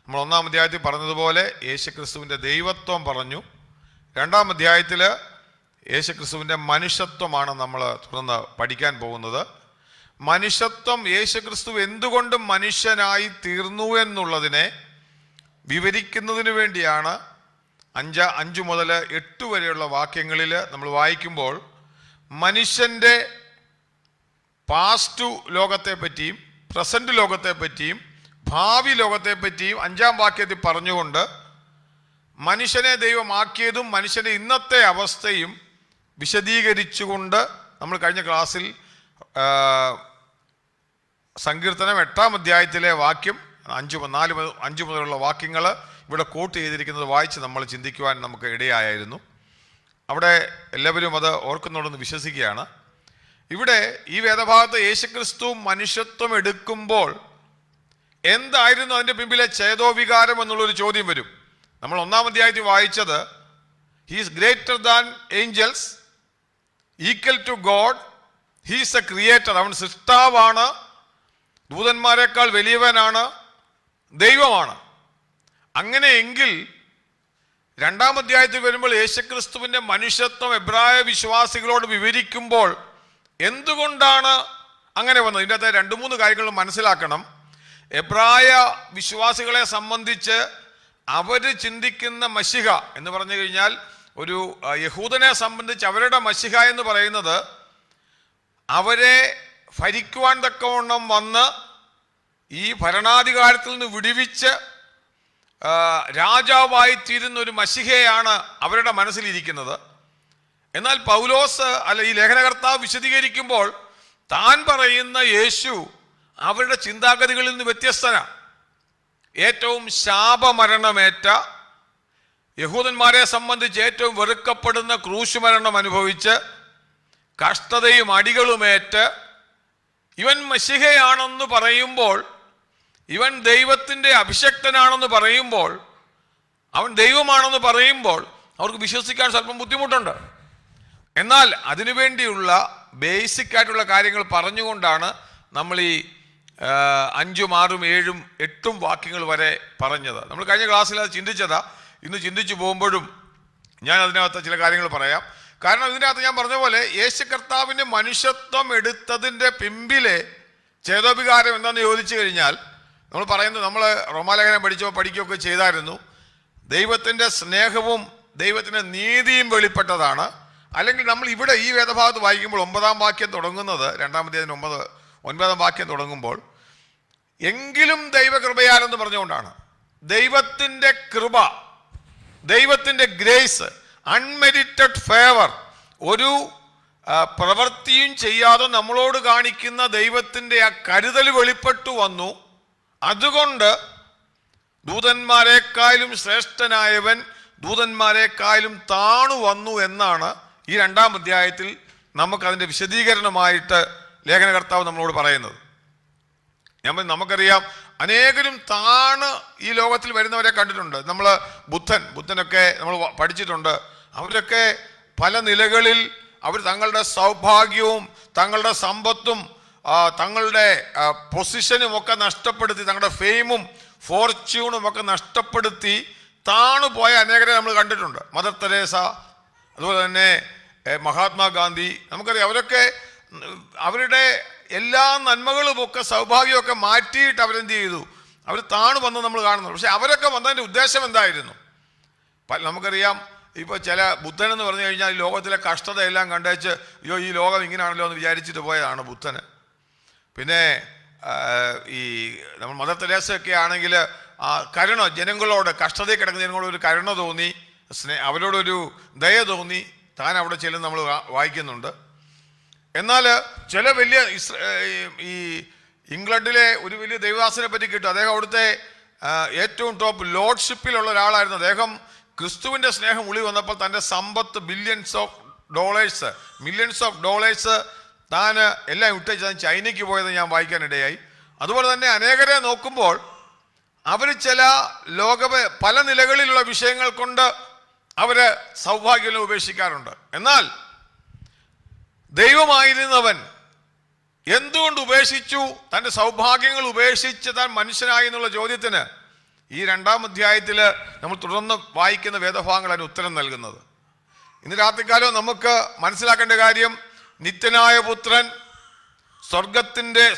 നമ്മൾ 1-ാം അധ്യായത്തിൽ പറഞ്ഞതുപോലെ യേശുക്രിസ്തുവിൻ്റെ ദൈവത്വം പറഞ്ഞു. 2-ാം അധ്യായത്തിൽ യേശുക്രിസ്തുവിൻ്റെ മനുഷ്യത്വമാണ് നമ്മൾ തുടർന്ന് പഠിക്കാൻ പോകുന്നത്. മനുഷ്യത്വം, യേശുക്രിസ്തു എന്തുകൊണ്ട് മനുഷ്യനായി തീർന്നു എന്നുള്ളതിനെ വിവരിക്കുന്നതിന് വേണ്ടിയാണ് 5 മുതൽ 8 വരെയുള്ള വാക്യങ്ങളിൽ നമ്മൾ വായിക്കുമ്പോൾ മനുഷ്യൻ്റെ പാസ്റ്റ് ലോകത്തെ പറ്റിയും പ്രസന്റ് ലോകത്തെ പറ്റിയും ഭാവി ലോകത്തെ പറ്റിയും 5-ാം വാക്യത്തിൽ പറഞ്ഞുകൊണ്ട് മനുഷ്യനെ ദൈവമാക്കിയതും മനുഷ്യൻ്റെ ഇന്നത്തെ അവസ്ഥയും വിശദീകരിച്ചുകൊണ്ട് നമ്മൾ കഴിഞ്ഞ ക്ലാസ്സിൽ സങ്കീർത്തനം 8-ാം അധ്യായത്തിലെ വാക്യം 5 മുതലുള്ള വാക്യങ്ങൾ ഇവിടെ കോട്ട് ചെയ്തിരിക്കുന്നത് വായിച്ച് നമ്മൾ ചിന്തിക്കുവാൻ നമുക്ക് ഇടയായിരുന്നു. അവിടെ എല്ലാവരും അത് ഓർക്കുന്നുണ്ടെന്ന് വിശ്വസിക്കുകയാണ്. ഇവിടെ ഈ വേദഭാഗത്ത് യേശുക്രിസ്തു മനുഷ്യത്വം എടുക്കുമ്പോൾ എന്തായിരുന്നു അതിൻ്റെ പിമ്പിലെ ചേതോവികാരം എന്നുള്ളൊരു ചോദ്യം വരും. നമ്മൾ 1-ാം അധ്യായത്തിൽ വായിച്ചത് he's greater than angels, equal to God, he's a creator, അവൻ സൃഷ്ടാവാണ്, ദൂതന്മാരെക്കാൾ വലിയവനാണ്, ദൈവമാണ്. അങ്ങനെയെങ്കിൽ 2-ാം അധ്യായത്തിൽ വരുമ്പോൾ യേശുക്രിസ്തുവിൻ്റെ മനുഷ്യത്വം എബ്രായ വിശ്വാസികളോട് വിവരിക്കുമ്പോൾ എന്തുകൊണ്ടാണ് അങ്ങനെ വന്നത്? ഇതിൻ്റെ അകത്ത് 2-3 കാര്യങ്ങൾ മനസ്സിലാക്കണം. എബ്രായ വിശ്വാസികളെ സംബന്ധിച്ച് അവർ ചിന്തിക്കുന്ന മശിഹ എന്ന് പറഞ്ഞു കഴിഞ്ഞാൽ, ഒരു യഹൂദനെ സംബന്ധിച്ച് അവരുടെ മശിഹ എന്ന് പറയുന്നത് അവരെ ഭരിക്കുവാൻ തക്കവണ്ണം വന്ന് ഈ ഭരണാധികാരത്തിൽ നിന്ന് വിടുവിച്ച് രാജാവായി തീരുന്ന ഒരു മശിഹയാണ് അവരുടെ മനസ്സിലിരിക്കുന്നത്. എന്നാൽ പൗലോസ് ഈ ലേഖനകർത്താവ് വിശദീകരിക്കുമ്പോൾ താൻ പറയുന്ന യേശു അവരുടെ ചിന്താഗതികളിൽ നിന്ന് വ്യത്യസ്തനാണ്. ഏറ്റവും ശാപമരണമേറ്റ, യഹൂദന്മാരെ സംബന്ധിച്ച് ഏറ്റവും വെറുക്കപ്പെടുന്ന ക്രൂശ് മരണം അനുഭവിച്ച് കഷ്ടതയും അടികളുമേറ്റ് ഇവൻ മശിഹയാണെന്ന് പറയുമ്പോൾ, ഇവൻ ദൈവത്തിൻ്റെ അഭിഷക്തനാണെന്ന് പറയുമ്പോൾ, അവൻ ദൈവമാണെന്ന് പറയുമ്പോൾ അവർക്ക് വിശ്വസിക്കാൻ സ്വല്പം ബുദ്ധിമുട്ടുണ്ട്. എന്നാൽ അതിനുവേണ്ടിയുള്ള ബേസിക് ആയിട്ടുള്ള കാര്യങ്ങൾ പറഞ്ഞുകൊണ്ടാണ് നമ്മൾ ഈ 5, 6, 7, 8 വാക്യങ്ങൾ വരെ പറഞ്ഞത്. നമ്മൾ കഴിഞ്ഞ ക്ലാസ്സിൽ അത് ചിന്തിച്ചതാ. ഇന്ന് ചിന്തിച്ചു പോകുമ്പോഴും ഞാൻ അതിനകത്ത് ചില കാര്യങ്ങൾ പറയാം. കാരണം ഇതിനകത്ത് ഞാൻ പറഞ്ഞ പോലെ യേശു കർത്താവിൻ്റെ മനുഷ്യത്വം എടുത്തതിൻ്റെ പിമ്പിലെ ചേതോവികാരം എന്താണെന്ന് ചോദിച്ചു കഴിഞ്ഞാൽ, നമ്മൾ പറയുന്നത്, നമ്മൾ റോമാലേഖനം പഠിക്കുകയൊക്കെ ചെയ്തായിരുന്നു, ദൈവത്തിൻ്റെ സ്നേഹവും ദൈവത്തിൻ്റെ നീതിയും വെളിപ്പെട്ടതാണ്. അല്ലെങ്കിൽ നമ്മൾ ഇവിടെ ഈ വേദഭാഗത്ത് വായിക്കുമ്പോൾ 9-ാം വാക്യം തുടങ്ങുന്നത്, 2-ാം അധ്യായത്തിന് 9-ാം വാക്യം തുടങ്ങുമ്പോൾ എങ്കിലും ദൈവകൃപയാലെന്ന് പറഞ്ഞുകൊണ്ടാണ്. ദൈവത്തിൻ്റെ കൃപ, ദൈവത്തിൻ്റെ ഗ്രേസ്, അൺമെരിറ്റഡ് ഫേവർ, ഒരു പ്രവൃത്തിയും ചെയ്യാതെ നമ്മളോട് കാണിക്കുന്ന ദൈവത്തിൻ്റെ ആ കരുതൽ വെളിപ്പെട്ടു വന്നു. അതുകൊണ്ട് ദൂതന്മാരെക്കാളും ശ്രേഷ്ഠനായവൻ ദൂതന്മാരെക്കാളും താണു വന്നു എന്നാണ് ഈ 2-ാം അധ്യായത്തിൽ നമുക്കതിൻ്റെ വിശദീകരണമായിട്ട് ലേഖനകർത്താവ് നമ്മളോട് പറയുന്നത്. നമുക്കറിയാം, അനേകരും താണ് ഈ ലോകത്തിൽ വരുന്നവരെ കണ്ടിട്ടുണ്ട്. നമ്മൾ ബുദ്ധനൊക്കെ നമ്മൾ പഠിച്ചിട്ടുണ്ട്. അവരൊക്കെ പല നിലകളിൽ അവർ തങ്ങളുടെ സൗഭാഗ്യവും തങ്ങളുടെ സമ്പത്തും തങ്ങളുടെ പൊസിഷനും ഒക്കെ നഷ്ടപ്പെടുത്തി, തങ്ങളുടെ ഫെയിമും ഫോർച്യൂണും ഒക്കെ നഷ്ടപ്പെടുത്തി താണുപോയ അനേകരെ നമ്മൾ കണ്ടിട്ടുണ്ട്. മദർ തെരേസ, അതുപോലെ തന്നെ മഹാത്മാഗാന്ധി. നമുക്കറിയാം, അവരൊക്കെ അവരുടെ എല്ലാ നന്മകളുമൊക്കെ സൗഭാഗ്യമൊക്കെ മാറ്റിയിട്ട് അവരെന്ത് ചെയ്തു, അവർ താണു വന്ന് നമ്മൾ കാണുന്നു. പക്ഷെ അവരൊക്കെ വന്നതിൻ്റെ ഉദ്ദേശം എന്തായിരുന്നു? നമുക്കറിയാം, ഇപ്പോൾ ചില ബുദ്ധൻ എന്ന് പറഞ്ഞു കഴിഞ്ഞാൽ ലോകത്തിലെ കഷ്ടതയെല്ലാം കണ്ടേച്ച് അയ്യോ ഈ ലോകം ഇങ്ങനെയാണല്ലോ എന്ന് വിചാരിച്ചിട്ട് പോയതാണ് ബുദ്ധന്. പിന്നെ ഈ നമ്മൾ മദർ തെരേസയൊക്കെ ആണെങ്കിൽ കരുണ, ജനങ്ങളോട്, കഷ്ടതയിൽ കിടക്കുന്ന ജനങ്ങളോട് ഒരു കരുണ തോന്നി, അവരോടൊരു ദയ തോന്നി താൻ അവിടെ ചെല്ലുന്ന നമ്മൾ വായിക്കുന്നുണ്ട്. എന്നാൽ ചില വലിയ ഈ ഇംഗ്ലണ്ടിലെ ഒരു വലിയ ദൈവദാസനെ പറ്റി കിട്ടും. അദ്ദേഹം അവിടുത്തെ ഏറ്റവും ടോപ്പ് ലോർഡ്ഷിപ്പിലുള്ള ഒരാളായിരുന്നു. അദ്ദേഹം ക്രിസ്തുവിൻ്റെ സ്നേഹം ഉളി വന്നപ്പോൾ തൻ്റെ സമ്പത്ത് മില്യൺസ് ഓഫ് ഡോളേഴ്സ് താൻ എല്ലാം ഇട്ടേച്ച് ചൈനയ്ക്ക് പോയത് ഞാൻ വായിക്കാനിടയായി. അതുപോലെ തന്നെ അനേകരെ നോക്കുമ്പോൾ അവർ ചില പല നിലകളിലുള്ള വിഷയങ്ങൾ കൊണ്ട് അവർ സൗഭാഗ്യം ഉപേക്ഷിക്കാറുണ്ട്. എന്നാൽ ദൈവമായിരുന്നവൻ എന്തുകൊണ്ട് ഉപേക്ഷിച്ചു? തൻ്റെ സൗഭാഗ്യങ്ങൾ ഉപേക്ഷിച്ച് താൻ മനുഷ്യനായി എന്നുള്ള ചോദ്യത്തിന് ഈ 2-ാം അധ്യായത്തിൽ നമ്മൾ തുടർന്ന് വായിക്കുന്ന വേദഭാഗങ്ങളാണ് ഉത്തരം നൽകുന്നത്. ഇന്ന് രാത്രികാലം നമുക്ക് മനസ്സിലാക്കേണ്ട കാര്യം, നിത്യനായ പുത്രൻ,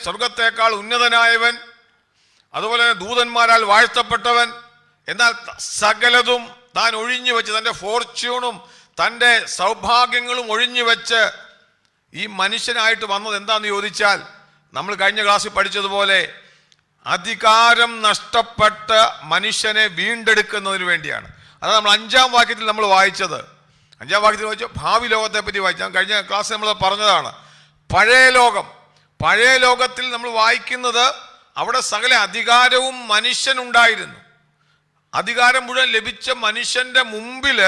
സ്വർഗത്തേക്കാൾ ഉന്നതനായവൻ, അതുപോലെ തന്നെ ദൂതന്മാരാൽ വാഴ്ത്തപ്പെട്ടവൻ, എന്നാൽ സകലതും താൻ ഒഴിഞ്ഞു വെച്ച്, തൻ്റെ ഫോർച്യൂണും തൻ്റെ സൗഭാഗ്യങ്ങളും ഒഴിഞ്ഞു വെച്ച് ഈ മനുഷ്യനായിട്ട് വന്നത് എന്താണെന്ന് ചോദിച്ചാൽ, നമ്മൾ കഴിഞ്ഞ ക്ലാസ്സിൽ പഠിച്ചതുപോലെ അധികാരം നഷ്ടപ്പെട്ട മനുഷ്യനെ വീണ്ടെടുക്കുന്നതിന് വേണ്ടിയാണ്. അതാണ് നമ്മൾ 5-ാം വാക്യത്തിൽ നമ്മൾ വായിച്ചത്. 5-ാം വാക്യത്തിൽ വായിച്ച ഭാവി ലോകത്തെ പറ്റി വായിച്ചു. കഴിഞ്ഞ ക്ലാസ്സിൽ നമ്മൾ പറഞ്ഞതാണ്. പഴയ ലോകത്തിൽ നമ്മൾ വായിക്കുന്നത്, അവിടെ സകല അധികാരവും മനുഷ്യനുണ്ടായിരുന്നു. അധികാരം മുഴുവൻ ലഭിച്ച മനുഷ്യന്റെ മുമ്പിൽ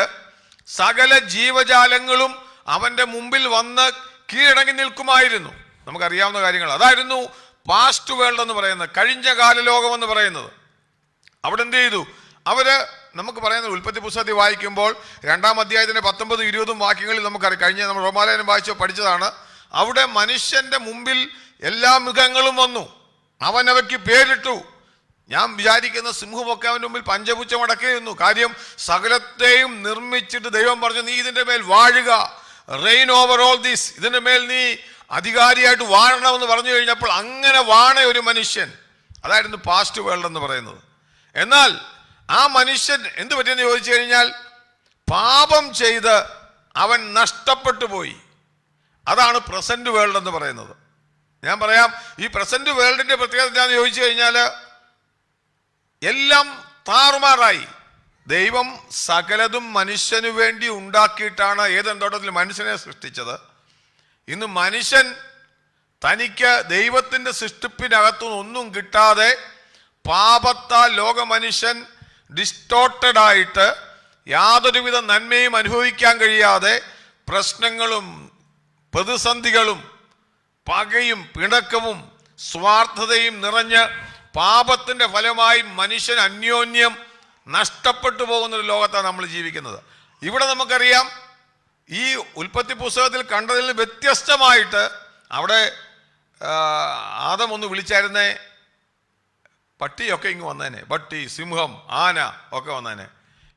സകല ജീവജാലങ്ങളും അവന്റെ മുമ്പിൽ വന്ന് കീഴടങ്ങി നിൽക്കുമായിരുന്നു. നമുക്കറിയാവുന്ന കാര്യങ്ങൾ. അതായിരുന്നു പാസ്റ്റ് വേൾഡ് എന്ന് പറയുന്നത്, കഴിഞ്ഞ കാല ലോകം എന്ന് പറയുന്നത്. അവിടെ എന്ത് ചെയ്തു? അവര് നമുക്ക് പറയുന്നത്, ഉൽപ്പത്തി പുസ്തകത്തിൽ വായിക്കുമ്പോൾ 2-ാം അധ്യായത്തിന്റെ 19-20 വാക്യങ്ങളിൽ നമുക്കറിയാം. കഴിഞ്ഞ നമ്മൾ റോമാലയനം വായിച്ചോ പഠിച്ചതാണ്. അവിടെ മനുഷ്യന്റെ മുമ്പിൽ എല്ലാ മൃഗങ്ങളും വന്നു, അവനവയ്ക്ക് പേരിട്ടു. ഞാൻ വിചാരിക്കുന്ന സിംഹമൊക്കെ അവൻ്റെ മുമ്പിൽ പഞ്ചപുച്ഛം അടക്കിയിരുന്നു. കാര്യം സകലത്തെയും നിർമ്മിച്ചിട്ട് ദൈവം പറഞ്ഞു, നീ ഇതിൻ്റെ മേൽ വാഴുക, റെയിൻ ഓവർ ഓൾ ദിസ്, ഇതിൻ്റെ മേൽ നീ അധികാരിയായിട്ട് വാഴണമെന്ന് പറഞ്ഞു കഴിഞ്ഞപ്പോൾ അങ്ങനെ വാണ ഒരു മനുഷ്യൻ. അതായിരുന്നു പാസ്റ്റ് വേൾഡ് എന്ന് പറയുന്നത്. എന്നാൽ ആ മനുഷ്യൻ എന്ത് പറ്റിയെന്ന് ചോദിച്ചു കഴിഞ്ഞാൽ, പാപം ചെയ്ത് അവൻ നഷ്ടപ്പെട്ടു പോയി. അതാണ് പ്രസന്റ് വേൾഡ് എന്ന് പറയുന്നത്. ഞാൻ പറയാം, ഈ പ്രസന്റ് വേൾഡിന്റെ പ്രത്യേകത എന്താണെന്ന് ചോദിച്ചു കഴിഞ്ഞാൽ, എല്ലാം താറുമാറായി. ദൈവം സകലതും മനുഷ്യന് വേണ്ടി ഉണ്ടാക്കിയിട്ടാണ് ഏദൻ തോട്ടത്തിൽ മനുഷ്യനെ സൃഷ്ടിച്ചത്. ഇന്ന് മനുഷ്യൻ തനിക്ക് ദൈവത്തിൻ്റെ സൃഷ്ടിപ്പിനകത്തുനിന്ന് ഒന്നും കിട്ടാതെ പാപത്താൽ ലോകമനുഷ്യൻ ഡിസ്റ്റോർട്ടഡ് ആയിട്ട് യാതൊരുവിധ നന്മയും അനുഭവിക്കാൻ കഴിയാതെ പ്രശ്നങ്ങളും പ്രതിസന്ധികളും പകയും പിണക്കവും സ്വാർത്ഥതയും നിറഞ്ഞ് പാപത്തിൻ്റെ ഫലമായി മനുഷ്യൻ അന്യോന്യം നഷ്ടപ്പെട്ടു പോകുന്നൊരു ലോകത്താണ് നമ്മൾ ജീവിക്കുന്നത്. ഇവിടെ നമുക്കറിയാം, ഈ ഉൽപ്പത്തി പുസ്തകത്തിൽ കണ്ടതിൽ നിന്ന് വ്യത്യസ്തമായിട്ട് അവിടെ ആദം ഒന്ന് വിളിച്ചായിരുന്നേ, പട്ടിയൊക്കെ ഇങ്ങ് വന്നേനെ. പട്ടി, സിംഹം, ആന ഒക്കെ വന്നേനെ.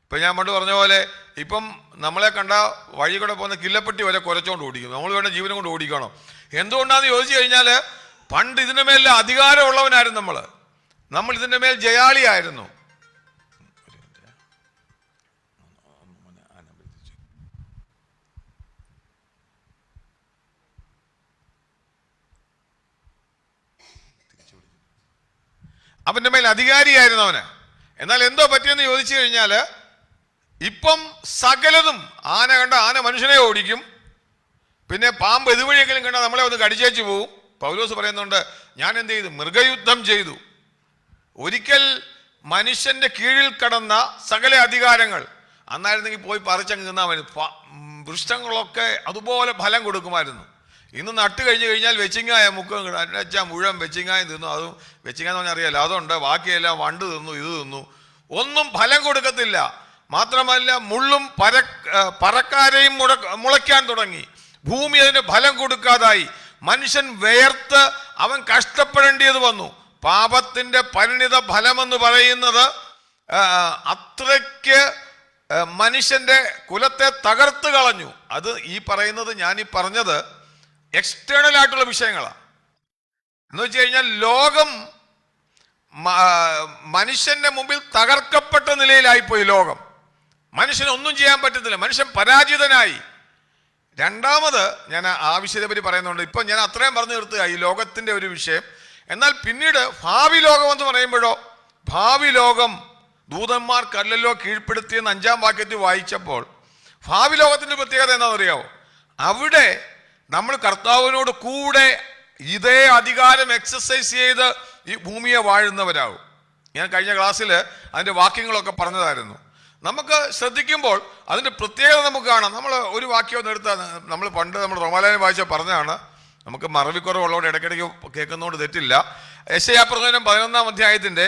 ഇപ്പം ഞാൻ പണ്ട് പറഞ്ഞ പോലെ, ഇപ്പം നമ്മളെ കണ്ട വഴി കൂടെ പോകുന്ന കില്ലപ്പെട്ടി വരെ കുരച്ചുകൊണ്ട് ഓടിക്കും. നമ്മൾ വേണ്ട ജീവനം കൊണ്ട് ഓടിക്കണം. എന്തുകൊണ്ടാണെന്ന് ചോദിച്ചു കഴിഞ്ഞാൽ, പണ്ട് ഇതിൻ്റെ മേലെ അധികാരമുള്ളവനായിരുന്നു നമ്മൾ ഇതിൻ്റെ മേൽ ജയാളിയായിരുന്നു. അവൻ്റെ മേൽ അധികാരിയായിരുന്നു അവന്. എന്നാൽ എന്തോ പറ്റിയെന്ന് ചോദിച്ചു കഴിഞ്ഞാൽ, ഇപ്പം സകലതും, ആന കണ്ട ആന മനുഷ്യനെ ഓടിക്കും, പിന്നെ പാമ്പ് ഇതുവഴിയെങ്കിലും കണ്ടാൽ നമ്മളെ ഒന്ന് കടിച്ചേച്ചു പോവും. പൗലോസ് പറയുന്നുണ്ട്, ഞാൻ എന്ത് ചെയ്തു? മൃഗയുദ്ധം ചെയ്തു. ഒരിക്കൽ മനുഷ്യന്റെ കീഴിൽ കടന്ന സകല അധികാരങ്ങൾ അന്നായിരുന്നെങ്കിൽ പോയി പറിച്ചങ്ങ് നിന്നാൽ മതി. വൃക്ഷങ്ങളൊക്കെ അതുപോലെ ഫലം കൊടുക്കുമായിരുന്നു. ഇന്ന് നട്ട് കഴിഞ്ഞ് കഴിഞ്ഞാൽ വെച്ചിങ്ങായ മുക്കം വെച്ചാൽ മുഴുവൻ വെച്ചിങ്ങായും തിന്നു. അതും വെച്ചിങ്ങാന്ന് പറഞ്ഞാൽ അറിയാലോ, അതുണ്ട്. ബാക്കിയെല്ലാം വണ്ട് തിന്നു, ഇത് തിന്നു, ഒന്നും ഫലം കൊടുക്കത്തില്ല. മാത്രമല്ല മുള്ളും പറക്കാരെയും മുളയ്ക്കാൻ തുടങ്ങി. ഭൂമി അതിന് ഫലം കൊടുക്കാതായി. മനുഷ്യൻ വേർത്ത് അവൻ കഷ്ടപ്പെടേണ്ടിയത് വന്നു. പാപത്തിന്റെ പരിണിത ഫലമെന്ന് പറയുന്നത് അത്രയ്ക്ക് മനുഷ്യന്റെ കുലത്തെ തകർത്ത് കളഞ്ഞു. അത് ഈ പറയുന്നത്, ഞാനീ പറഞ്ഞത് എക്സ്റ്റേണൽ ആയിട്ടുള്ള വിഷയങ്ങളാണ്. എന്ന് വെച്ച് കഴിഞ്ഞാൽ ലോകം മനുഷ്യന്റെ മുമ്പിൽ തകർക്കപ്പെട്ട നിലയിലായിപ്പോയി. ലോകം മനുഷ്യനൊന്നും ചെയ്യാൻ പറ്റത്തില്ല. മനുഷ്യൻ പരാജിതനായി. രണ്ടാമത് ഞാൻ ആ വിഷയത്തെപ്പറ്റി പറയുന്നുണ്ട്. ഇപ്പം ഞാൻ അത്രയും പറഞ്ഞു നിർത്തുക ഈ ലോകത്തിൻ്റെ ഒരു വിഷയം. എന്നാൽ പിന്നീട് ഭാവി ലോകം എന്ന് പറയുമ്പോഴോ, ഭാവി ലോകം ദൂതന്മാർക്കല്ലല്ലോ കീഴ്പ്പെടുത്തിയെന്ന് 5-ാം വാക്യത്തിൽ വായിച്ചപ്പോൾ, ഭാവി ലോകത്തിൻ്റെ പ്രത്യേകത എന്താണെന്നറിയാവോ? അവിടെ നമ്മൾ കർത്താവിനോട് കൂടെ ഇതേ അധികാരം എക്സസൈസ് ചെയ്ത് ഈ ഭൂമിയെ വാഴുന്നവരാകും. ഞാൻ കഴിഞ്ഞ ക്ലാസ്സിൽ അതിൻ്റെ വാക്യങ്ങളൊക്കെ പറഞ്ഞതായിരുന്നു. നമുക്ക് ശ്രദ്ധിക്കുമ്പോൾ അതിൻ്റെ പ്രത്യേകത നമുക്ക് കാണാം. നമ്മൾ ഒരു വാക്യം ഒന്ന് എടുത്താൽ, നമ്മൾ പണ്ട് നമ്മൾ റോമാലയം വായിച്ച പറഞ്ഞതാണ്. നമുക്ക് മറവിക്കുറവുള്ളതുകൊണ്ട് ഇടയ്ക്കിടയ്ക്ക് കേൾക്കുന്നതുകൊണ്ട് തെറ്റില്ല. യെശയ്യാപ്രവചനം 11-ാം അധ്യായത്തിൻ്റെ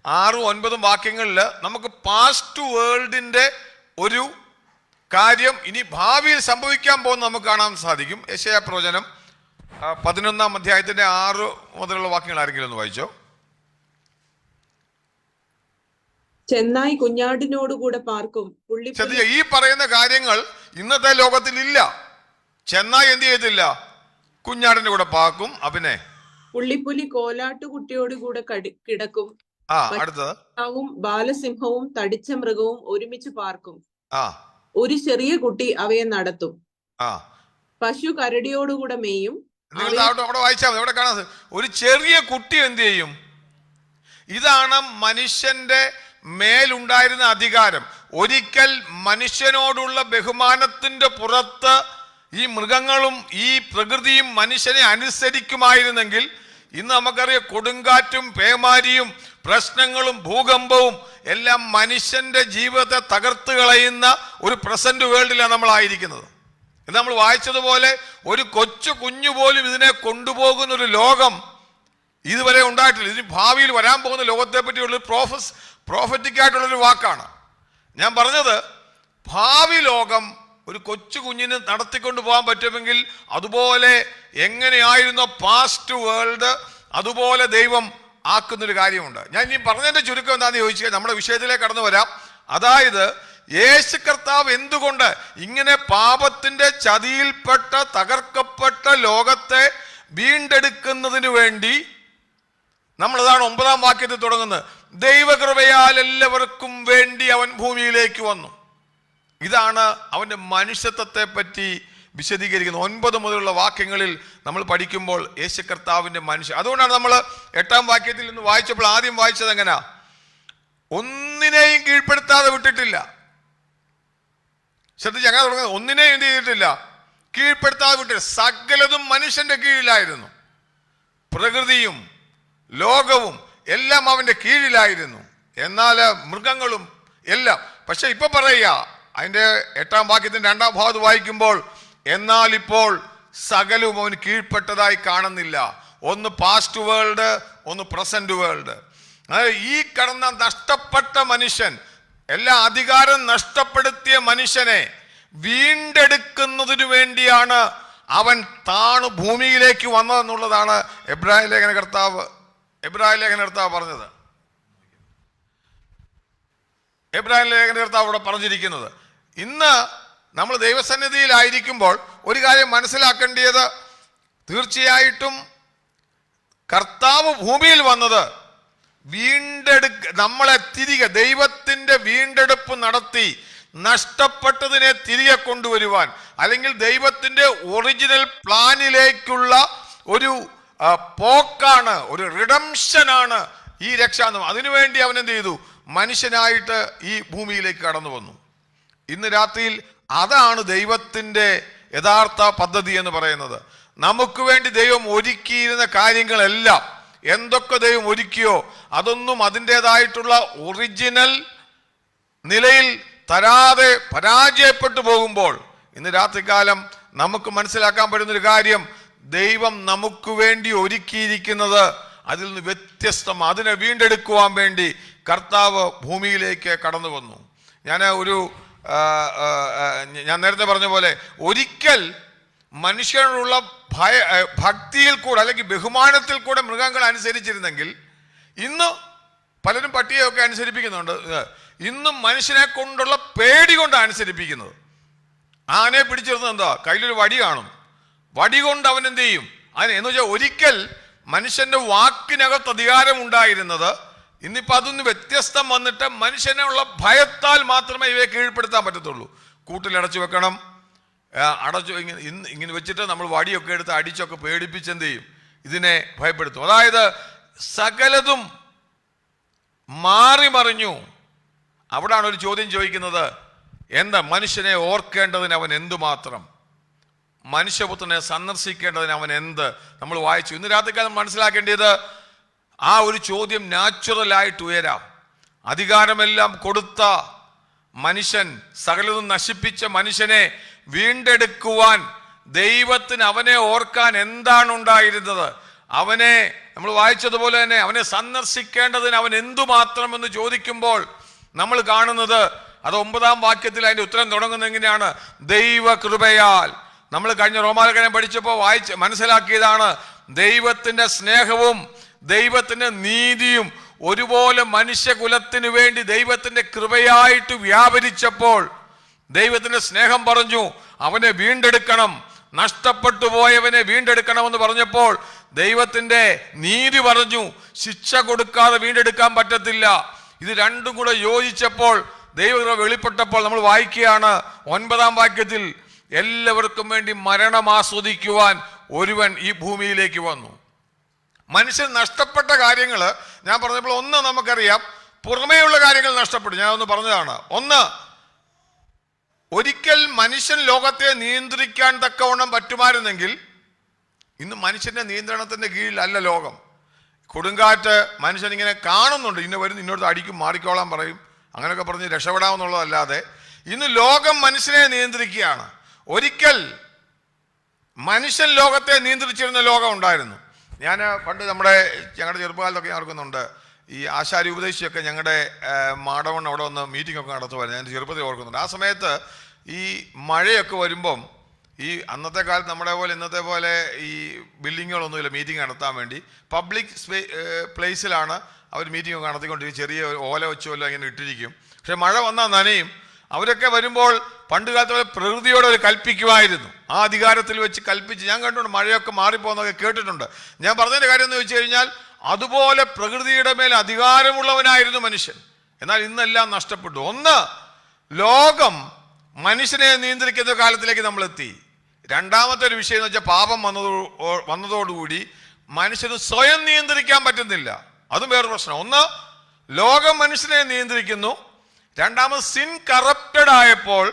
6-9 വാക്യങ്ങളിൽ നമുക്ക് പാസ്റ്റ് വേൾഡിൻ്റെ ഒരു കാര്യം ഇനി ഭാവിയിൽ സംഭവിക്കാൻ പോകുന്ന നമുക്ക് കാണാൻ സാധിക്കും. യെശയ്യാപ്രവചനം 11-ാം അധ്യായത്തിൻ്റെ 6 മുതലുള്ള വാക്യങ്ങൾ ആരെങ്കിലും ഒന്ന് വായിച്ചോ. ചെന്നായി കുഞ്ഞാടിനോടുകൂടെ പാർക്കും. പുള്ളിപ്പുലി ഈ പറയുന്ന കാര്യങ്ങൾ ഇന്നത്തെ ലോകത്തിൽ ഇല്ല. ചെന്നായി എന്ത് ചെയ്തില്ല? കുഞ്ഞാടിന്റെ കൂടെ പാർക്കും. പിന്നെ പുള്ളിപ്പുലി കോലാട്ടുകുട്ടിയോടുകൂടെ കിടക്കും. അടുത്തത് ബാലസിംഹവും തടിച്ച മൃഗവും ഒരുമിച്ച് പാർക്കും. ആ ഒരു ചെറിയ കുട്ടി അവയെ നടത്തും. പശു കരടിയോടുകൂടെ മേയും. അവിടെ വായിച്ചാൽ മതി. അവിടെ കാണാതെ ഒരു ചെറിയ കുട്ടി എന്ത് ചെയ്യും? ഇതാണ് മനുഷ്യന്റെ മേലുണ്ടായിരുന്ന അധികാരം. ഒരിക്കൽ മനുഷ്യനോടുള്ള ബഹുമാനത്തിന്റെ പുറത്ത് ഈ മൃഗങ്ങളും ഈ പ്രകൃതിയും മനുഷ്യനെ അനുസരിക്കുമായിരുന്നെങ്കിൽ ഇന്ന് നമുക്കറിയാം, കൊടുങ്കാറ്റും പേമാരിയും പ്രശ്നങ്ങളും ഭൂകമ്പവും എല്ലാം മനുഷ്യന്റെ ജീവിതത്തെ തകർത്ത് കളയുന്ന ഒരു പ്രസന്റ് വേൾഡിലാണ് നമ്മളായിരിക്കുന്നത്. ഇത് നമ്മൾ വായിച്ചതുപോലെ ഒരു കൊച്ചു കുഞ്ഞു പോലും ഇതിനെ കൊണ്ടുപോകുന്ന ഒരു ലോകം ഇതുവരെ ഉണ്ടായിട്ടില്ല. ഇതിന് ഭാവിയിൽ വരാൻ പോകുന്ന ലോകത്തെ പറ്റിയുള്ള പ്രോഫറ്റിക് ആയിട്ടുള്ളൊരു വാക്കാണ് ഞാൻ പറഞ്ഞത്. ഭാവി ലോകം ഒരു കൊച്ചു കുഞ്ഞിന് നടത്തിക്കൊണ്ട് പോകാൻ പറ്റുമെങ്കിൽ അതുപോലെ എങ്ങനെയായിരുന്നോ പാസ്റ്റ് വേൾഡ്, അതുപോലെ ദൈവം ആക്കുന്നൊരു കാര്യമുണ്ട്. ഞാൻ ഇനി പറഞ്ഞതിന്റെ ചുരുക്കം എന്താണെന്ന് ചോദിച്ചാൽ നമ്മുടെ വിഷയത്തിലേക്ക് കടന്നു വരാം. അതായത് യേശു കർത്താവ് എന്തുകൊണ്ട് ഇങ്ങനെ പാപത്തിന്റെ ചതിയിൽപ്പെട്ട തകർക്കപ്പെട്ട ലോകത്തെ വീണ്ടെടുക്കുന്നതിന് വേണ്ടി, നമ്മളതാണ് 9-ാം വാക്യത്തിൽ തുടങ്ങുന്നത്, ദൈവകൃപയാൽ എല്ലാവർക്കും വേണ്ടി അവൻ ഭൂമിയിലേക്ക് വന്നു. ഇതാണ് അവന്റെ മനുഷ്യത്വത്തെ പറ്റി വിശദീകരിക്കുന്നത്. 9 മുതലുള്ള വാക്യങ്ങളിൽ നമ്മൾ പഠിക്കുമ്പോൾ യേശു കർത്താവിന്റെ മനുഷ്യൻ. അതുകൊണ്ടാണ് നമ്മൾ 8-ാം വാക്യത്തിൽ നിന്ന് വായിച്ചപ്പോൾ ആദ്യം വായിച്ചത് എങ്ങനെയാ? ഒന്നിനെയും കീഴ്പ്പെടുത്താതെ വിട്ടിട്ടില്ല. ശ്രദ്ധിച്ച്, അങ്ങനെ തുടങ്ങുന്നത്. ഒന്നിനെയും എന്ത് ചെയ്തിട്ടില്ല? കീഴ്പ്പെടുത്താതെ വിട്ടില്ല. സകലതും മനുഷ്യന്റെ കീഴിലായിരുന്നു. പ്രകൃതിയും ലോകവും എല്ലാം അവന്റെ കീഴിലായിരുന്നു. എന്നാൽ മൃഗങ്ങളും എല്ലാം. പക്ഷെ ഇപ്പൊ പറയുക, അതിന്റെ 8-ാം വാക്യത്തിന്റെ 2-ാം ഭാഗത്ത് വായിക്കുമ്പോൾ, എന്നാൽ ഇപ്പോൾ സകലവും അവന് കീഴ്പ്പെട്ടതായി കാണുന്നില്ല. ഒന്ന് പാസ്റ്റ് വേൾഡ്, ഒന്ന് പ്രസന്റ് വേൾഡ്. അതായത് ഈ കടന്ന നഷ്ടപ്പെട്ട മനുഷ്യൻ, എല്ലാ അധികാരം നഷ്ടപ്പെടുത്തിയ മനുഷ്യനെ വീണ്ടെടുക്കുന്നതിനു വേണ്ടിയാണ് അവൻ താണു ഭൂമിയിലേക്ക് വന്നതെന്നുള്ളതാണ് എബ്രായ ലേഖന കർത്താവ് പറഞ്ഞത്. എബ്രായ ലേഖന കർത്താവ് ഇവിടെ പറഞ്ഞിരിക്കുന്നത്. ഇന്ന് നമ്മൾ ദൈവസന്നിധിയിലായിരിക്കുമ്പോൾ ഒരു കാര്യം മനസ്സിലാക്കേണ്ടത്, തീർച്ചയായിട്ടും കർത്താവ് ഭൂമിയിൽ വന്നത് നമ്മളെ തിരികെ ദൈവത്തിന്റെ വീണ്ടെടുപ്പ് നടത്തി നഷ്ടപ്പെട്ടതിനെ തിരികെ കൊണ്ടുവരുവാൻ, അല്ലെങ്കിൽ ദൈവത്തിന്റെ ഒറിജിനൽ പ്ലാനിലേക്കുള്ള ഒരു പോക്കാണ്, ഒരു റിഡംഷനാണ് ഈ രക്ഷ. അതിനുവേണ്ടി അവൻ എന്ത് ചെയ്തു? മനുഷ്യനായിട്ട് ഈ ഭൂമിയിലേക്ക് കടന്നു വന്നു. ഇന്ന് രാത്രിയിൽ അതാണ് ദൈവത്തിന്റെ യഥാർത്ഥ പദ്ധതി എന്ന് പറയുന്നത്. നമുക്ക് വേണ്ടി ദൈവം ഒരുക്കിയിരുന്ന കാര്യങ്ങളെല്ലാം, എന്തൊക്കെ ദൈവം ഒരുക്കിയോ അതൊന്നും അതിൻ്റെതായിട്ടുള്ള ഒറിജിനൽ നിലയിൽ തരാതെ പരാജയപ്പെട്ടു പോകുമ്പോൾ, ഇന്ന് രാത്രികാലം നമുക്ക് മനസ്സിലാക്കാൻ പറ്റുന്നൊരു കാര്യം, ദൈവം നമുക്ക് വേണ്ടി ഒരുക്കിയിരിക്കുന്നത് അതിൽ നിന്ന് വ്യത്യസ്തം. അതിനെ വീണ്ടെടുക്കുവാൻ വേണ്ടി കർത്താവ് ഭൂമിയിലേക്ക് കടന്നു വന്നു. ഞാൻ നേരത്തെ പറഞ്ഞ പോലെ, ഒരിക്കൽ മനുഷ്യനോടുള്ള ഭക്തിയിൽ കൂടെ അല്ലെങ്കിൽ ബഹുമാനത്തിൽ കൂടെ മൃഗങ്ങൾ അനുസരിച്ചിരുന്നെങ്കിൽ, ഇന്ന് പലരും പട്ടിയൊക്കെ അനുസരിപ്പിക്കുന്നുണ്ട്. ഇന്നും മനുഷ്യനെ കൊണ്ടുള്ള പേടി കൊണ്ടാണ് അനുസരിപ്പിക്കുന്നത്. ആനയെ പിടിച്ചിരുന്നത് എന്താ? കയ്യിലൊരു വടി കാണും. വടി കൊണ്ട് അവൻ എന്ത് ചെയ്യും? എന്ന് വെച്ചാൽ ഒരിക്കൽ മനുഷ്യന്റെ വാക്കിനകത്ത് അധികാരം ഉണ്ടായിരുന്നത്, ഇന്നിപ്പോ അതൊന്ന് വ്യത്യസ്തം വന്നിട്ട് മനുഷ്യനുള്ള ഭയത്താൽ മാത്രമേ ഇവയെ കീഴ്പ്പെടുത്താൻ പറ്റത്തുള്ളൂ. കൂട്ടിലടച്ചു വെക്കണം, ഇങ്ങനെ വെച്ചിട്ട് നമ്മൾ വടിയൊക്കെ എടുത്ത് അടിച്ചൊക്കെ പേടിപ്പിച്ചെന്ത് ചെയ്യും? ഇതിനെ ഭയപ്പെടുത്തും. അതായത് സകലതും മാറി മറിഞ്ഞു. അവിടാണ് ഒരു ചോദ്യം ചോദിക്കുന്നത്, എന്താ മനുഷ്യനെ ഓർക്കേണ്ടതിന് അവൻ എന്തുമാത്രം, മനുഷ്യപുത്രനെ സന്ദർശിക്കേണ്ടതിന് അവൻ എന്ത്? നമ്മൾ വായിച്ചു. ഇന്ന് രാത്രിക്കാലം മനസ്സിലാക്കേണ്ടത്, ആ ഒരു ചോദ്യം നാച്ചുറലായിട്ട് ഉയരാം. അധികാരമെല്ലാം കൊടുത്ത മനുഷ്യൻ, സകലതും നശിപ്പിച്ച മനുഷ്യനെ വീണ്ടെടുക്കുവാൻ ദൈവത്തിന് അവനെ ഓർക്കാൻ എന്താണ് ഉണ്ടായിരുന്നത്? അവനെ നമ്മൾ വായിച്ചതുപോലെ തന്നെ അവനെ സന്ദർശിക്കേണ്ടതിന് അവൻ എന്തുമാത്രം എന്ന് ചോദിക്കുമ്പോൾ നമ്മൾ കാണുന്നത്, അത് 9-ാം വാക്യത്തിൽ അതിന്റെ ഉത്തരം തുടങ്ങുന്നത് എങ്ങനെയാണ്? ദൈവകൃപയാൽ. നമ്മൾ കഴിഞ്ഞ റോമാലേഖനം പഠിച്ചപ്പോൾ മനസ്സിലാക്കിയതാണ്, ദൈവത്തിന്റെ സ്നേഹവും ദൈവത്തിന്റെ നീതിയും ഒരുപോലെ മനുഷ്യകുലത്തിനു വേണ്ടി ദൈവത്തിന്റെ കൃപയായിട്ട് വ്യാപരിച്ചപ്പോൾ ദൈവത്തിന്റെ സ്നേഹം പറഞ്ഞു അവനെ വീണ്ടെടുക്കണം, നഷ്ടപ്പെട്ടു പോയവനെ വീണ്ടെടുക്കണമെന്ന് പറഞ്ഞപ്പോൾ ദൈവത്തിന്റെ നീതി പറഞ്ഞു ശിക്ഷ കൊടുക്കാതെ വീണ്ടെടുക്കാൻ പറ്റത്തില്ല. ഇത് രണ്ടും കൂടെ യോജിച്ചപ്പോൾ ദൈവകൃപ വെളിപ്പെട്ടപ്പോൾ നമ്മൾ വായിക്കുകയാണ് 9-ാം വാക്യത്തിൽ, എല്ലാവർക്കും വേണ്ടി മരണം ആസ്വദിക്കുവാൻ ഒരുവൻ ഈ ഭൂമിയിലേക്ക് വന്നു. മനുഷ്യൻ നഷ്ടപ്പെട്ട കാര്യങ്ങൾ ഞാൻ പറഞ്ഞപ്പോൾ ഒന്ന് നമുക്കറിയാം, പുറമേയുള്ള കാര്യങ്ങൾ നഷ്ടപ്പെട്ടു. ഞാൻ ഒന്ന് പറഞ്ഞതാണ്. ഒന്ന്, ഒരിക്കൽ മനുഷ്യൻ ലോകത്തെ നിയന്ത്രിക്കാൻ തക്കവണ്ണം പറ്റുമായിരുന്നെങ്കിൽ ഇന്ന് മനുഷ്യന്റെ നിയന്ത്രണത്തിന്റെ കീഴിലല്ല ലോകം. കൊടുങ്കാറ്റ് മനുഷ്യൻ ഇങ്ങനെ കാണുന്നുണ്ട്, ഇന്ന് വരുന്ന ഇന്നോട്ട് അടിക്കും, മാറിക്കോളാൻ പറയും, അങ്ങനെയൊക്കെ പറഞ്ഞ് രക്ഷപ്പെടാമെന്നുള്ളതല്ലാതെ ഇന്ന് ലോകം മനുഷ്യനെ നിയന്ത്രിക്കുകയാണ്. ഒരിക്കൽ മനുഷ്യൻ ലോകത്തെ നിയന്ത്രിച്ചിരുന്ന ലോകം ഉണ്ടായിരുന്നു. ഞാൻ പണ്ട് ഞങ്ങളുടെ ചെറുപ്പകാലത്തൊക്കെ ഞാൻ ഓർക്കുന്നുണ്ട്, ഈ ആശാരി ഉപദേശിയൊക്കെ ഞങ്ങളുടെ മാടവൺ അവിടെ വന്ന് മീറ്റിംഗ് ഒക്കെ നടത്തുമായിരുന്നു. ഞാൻ ചെറുപ്പത്തിൽ ഓർക്കുന്നുണ്ട്. ആ സമയത്ത് ഈ മഴയൊക്കെ വരുമ്പം ഈ അന്നത്തെ കാലത്ത് നമ്മുടെ പോലെ ഇന്നത്തെ പോലെ ഈ ബിൽഡിങ്ങുകളൊന്നുമില്ല മീറ്റിംഗ് നടത്താൻ വേണ്ടി. പബ്ലിക് പ്ലേസിലാണ് അവർ മീറ്റിംഗ് ഒക്കെ നടത്തിക്കൊണ്ടിരിക്കും. ചെറിയ ഓല വെച്ചോല്ലോ ഇങ്ങനെ ഇട്ടിരിക്കും. പക്ഷെ മഴ വന്നാൽ നനയും. അവരൊക്കെ വരുമ്പോൾ പണ്ട് കാലത്ത് പോലെ പ്രകൃതിയോട് അവർ കൽപ്പിക്കുമായിരുന്നു. ആ അധികാരത്തിൽ വെച്ച് കൽപ്പിച്ച് ഞാൻ കണ്ടിട്ടുണ്ട്. മഴയൊക്കെ മാറിപ്പോകുന്നതൊക്കെ കേട്ടിട്ടുണ്ട്. ഞാൻ പറഞ്ഞതിൻ്റെ കാര്യം എന്ന് വെച്ച് കഴിഞ്ഞാൽ അതുപോലെ പ്രകൃതിയുടെ മേൽ അധികാരമുള്ളവനായിരുന്നു മനുഷ്യൻ. എന്നാൽ ഇന്നെല്ലാം നഷ്ടപ്പെട്ടു. ഒന്ന്, ലോകം മനുഷ്യനെ നിയന്ത്രിക്കുന്ന കാലത്തിലേക്ക് നമ്മൾ എത്തി. രണ്ടാമത്തെ ഒരു വിഷയം എന്ന് വെച്ചാൽ പാപം വന്നതോടുകൂടി മനുഷ്യന് സ്വയം നിയന്ത്രിക്കാൻ പറ്റുന്നില്ല. അതും വേറൊരു പ്രശ്നം. ഒന്ന്, ലോകം മനുഷ്യനെ നിയന്ത്രിക്കുന്നു. രണ്ടാമത് സിൻ കറപ്റ്റഡ് ആയപ്പോൾ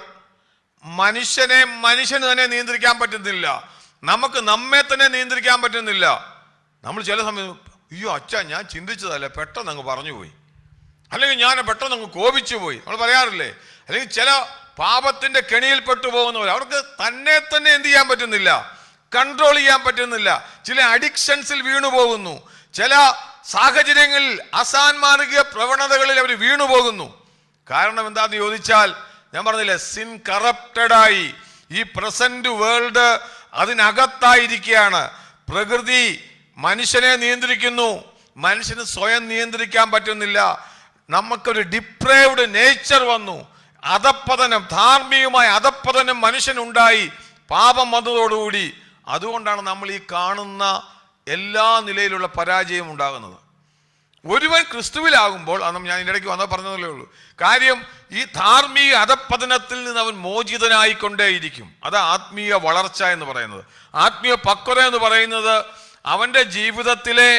മനുഷ്യന് തന്നെ നിയന്ത്രിക്കാൻ പറ്റുന്നില്ല. നമുക്ക് നമ്മെ തന്നെ നിയന്ത്രിക്കാൻ പറ്റുന്നില്ല. നമ്മൾ ചില സമയം അയ്യോ അച്ഛാ ഞാൻ ചിന്തിച്ചതല്ല, പെട്ടെന്ന് അങ്ങ് പറഞ്ഞുപോയി, അല്ലെങ്കിൽ ഞാൻ പെട്ടെന്ന് അങ്ങ് കോപിച്ചു പോയി, നമ്മൾ പറയാറില്ലേ? അല്ലെങ്കിൽ ചില പാപത്തിന്റെ കെണിയിൽപ്പെട്ടു പോകുന്നവർ, അവർക്ക് തന്നെ എന്ത് ചെയ്യാൻ പറ്റുന്നില്ല, കൺട്രോൾ ചെയ്യാൻ പറ്റുന്നില്ല. ചില അഡിക്ഷൻസിൽ വീണു പോകുന്നു. ചില സാഹചര്യങ്ങളിൽ അസാൻമാർഗിക പ്രവണതകളിൽ അവർ വീണു പോകുന്നു. കാരണം എന്താന്ന് ചോദിച്ചാൽ ഞാൻ പറഞ്ഞില്ലേ, സിൻ കറപ്റ്റഡായി ഈ പ്രസന്റ് വേൾഡ് അതിനകത്തായിരിക്കുകയാണ്. പ്രകൃതി മനുഷ്യനെ നിയന്ത്രിക്കുന്നു, മനുഷ്യന് സ്വയം നിയന്ത്രിക്കാൻ പറ്റുന്നില്ല. നമുക്കൊരു ഡിപ്രേവ്ഡ് നേച്ചർ വന്നു. അധപ്പതനം, ധാർമ്മികമായ അധപ്പതനം മനുഷ്യനുണ്ടായി പാപം വന്നതോടുകൂടി. അതുകൊണ്ടാണ് നമ്മൾ ഈ കാണുന്ന എല്ലാ നിലയിലുള്ള പരാജയം ഉണ്ടാകുന്നത്. ഒരുവൻ ക്രിസ്തുവിലാകുമ്പോൾ, അന്ന് ഞാൻ ഇതിൻ്റെ ഇടയ്ക്ക് വന്നാൽ പറഞ്ഞതല്ലേ ഉള്ളൂ കാര്യം, ഈ ധാർമ്മിക അധപ്പതനത്തിൽ നിന്ന് അവൻ മോചിതനായിക്കൊണ്ടേയിരിക്കും. അത് ആത്മീയ വളർച്ച എന്ന് പറയുന്നത്. ആത്മീയ പക്വത എന്ന് പറയുന്നത് അവൻ്റെ ജീവിതത്തിലെ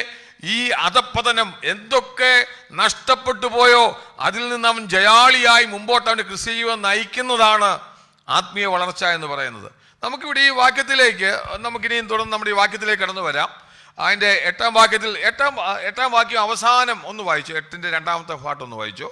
ഈ അധപ്പതനം എന്തൊക്കെ നഷ്ടപ്പെട്ടു പോയോ അതിൽ നിന്ന് അവൻ ജയാളിയായി മുമ്പോട്ട് അവൻ്റെ ക്രിസ്തീയജീവിതം നയിക്കുന്നതാണ് ആത്മീയ വളർച്ച എന്ന് പറയുന്നത്. നമുക്കിവിടെ ഈ വാക്യത്തിലേക്ക് നമുക്കിനിയും തുടർന്ന് നമ്മുടെ ഈ വാക്യത്തിലേക്ക് കടന്നു വരാം. അതിൻ്റെ 8-ാം വാക്യത്തിൽ എട്ടാം വാക്യം അവസാനം ഒന്ന് വായിച്ചു. 8-ന്റെ 2-ാമത്തെ പാട്ടൊന്ന് വായിച്ചു.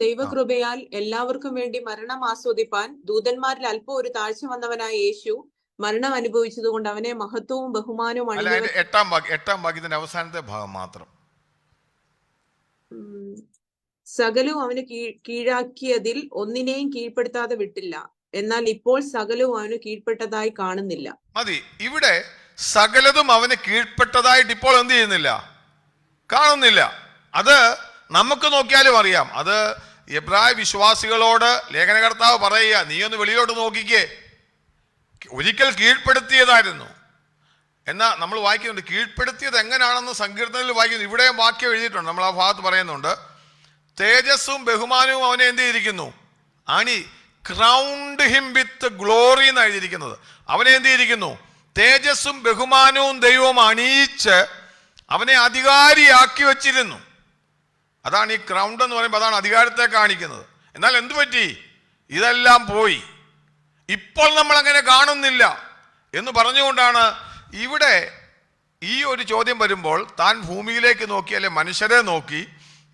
ദൈവകൃപയാൽ എല്ലാവർക്കും വേണ്ടി മരണം ആസ്വദിപ്പാൻ ദൂതന്മാരിൽ അല്പം ഒരു താഴ്ച വന്നവനായ യേശു മരണം അനുഭവിച്ചത് കൊണ്ട് അവനെ മഹത്വവും ബഹുമാനവും 8-ാം വാക്യത്തിന്റെ അവസാനത്തെ ഭാഗം മാത്രം. സകലവും അവന് കീഴാക്കിയതിൽ ഒന്നിനെയും കീഴ്പ്പെടുത്താതെ വിട്ടില്ല, എന്നാൽ ഇപ്പോൾ സകലവും അവന് കീഴ്പ്പെട്ടതായി കാണുന്നില്ല. മതി. ഇവിടെ സകലതും അവന് കീഴ്പ്പെട്ടതായിട്ട് ഇപ്പോൾ എന്ത് ചെയ്യുന്നില്ല, കാണുന്നില്ല. അത് നമുക്ക് നോക്കിയാലും അറിയാം. അത് എബ്രായ വിശ്വാസികളോട് ലേഖനകർത്താവ് പറയുക, നീ ഒന്ന് വെളിയിലോട്ട് നോക്കിക്കേ, ഒരിക്കൽ കീഴ്പ്പെടുത്തിയതായിരുന്നു. എന്നാൽ നമ്മൾ വായിക്കുന്നുണ്ട് കീഴ്പ്പെടുത്തിയത് എങ്ങനെയാണെന്ന് സങ്കീർത്തനത്തിൽ വായിക്കുന്നു. ഇവിടെ വാക്യം എഴുതിയിട്ടുണ്ട്, നമ്മൾ ആ ഭാഗത്ത് പറയുന്നുണ്ട്, തേജസ്സും ബഹുമാനവും അവനെ എന്ത് ചെയ്തിരിക്കുന്നു, ക്രൗണ്ട് ഹിം വിത്ത് ഗ്ലോറി എന്ന് എഴുതിയിരിക്കുന്നത്. അവനെ എന്ത് ചെയ്തിരിക്കുന്നു, തേജസ്സും ബഹുമാനവും ദൈവവും അണിയിച്ച് അവനെ അധികാരിയാക്കി വച്ചിരുന്നു. അതാണ് ഈ ക്രൗണ്ട് എന്ന് പറയുമ്പോൾ, അതാണ് അധികാരത്തെ കാണിക്കുന്നത്. എന്നാൽ എന്തു പറ്റി, ഇതെല്ലാം പോയി, ഇപ്പോൾ നമ്മൾ അങ്ങനെ കാണുന്നില്ല എന്ന് പറഞ്ഞുകൊണ്ടാണ് ഇവിടെ ഈ ഒരു ചോദ്യം വരുമ്പോൾ താൻ ഭൂമിയിലേക്ക് നോക്കി, അല്ലെ മനുഷ്യരെ നോക്കി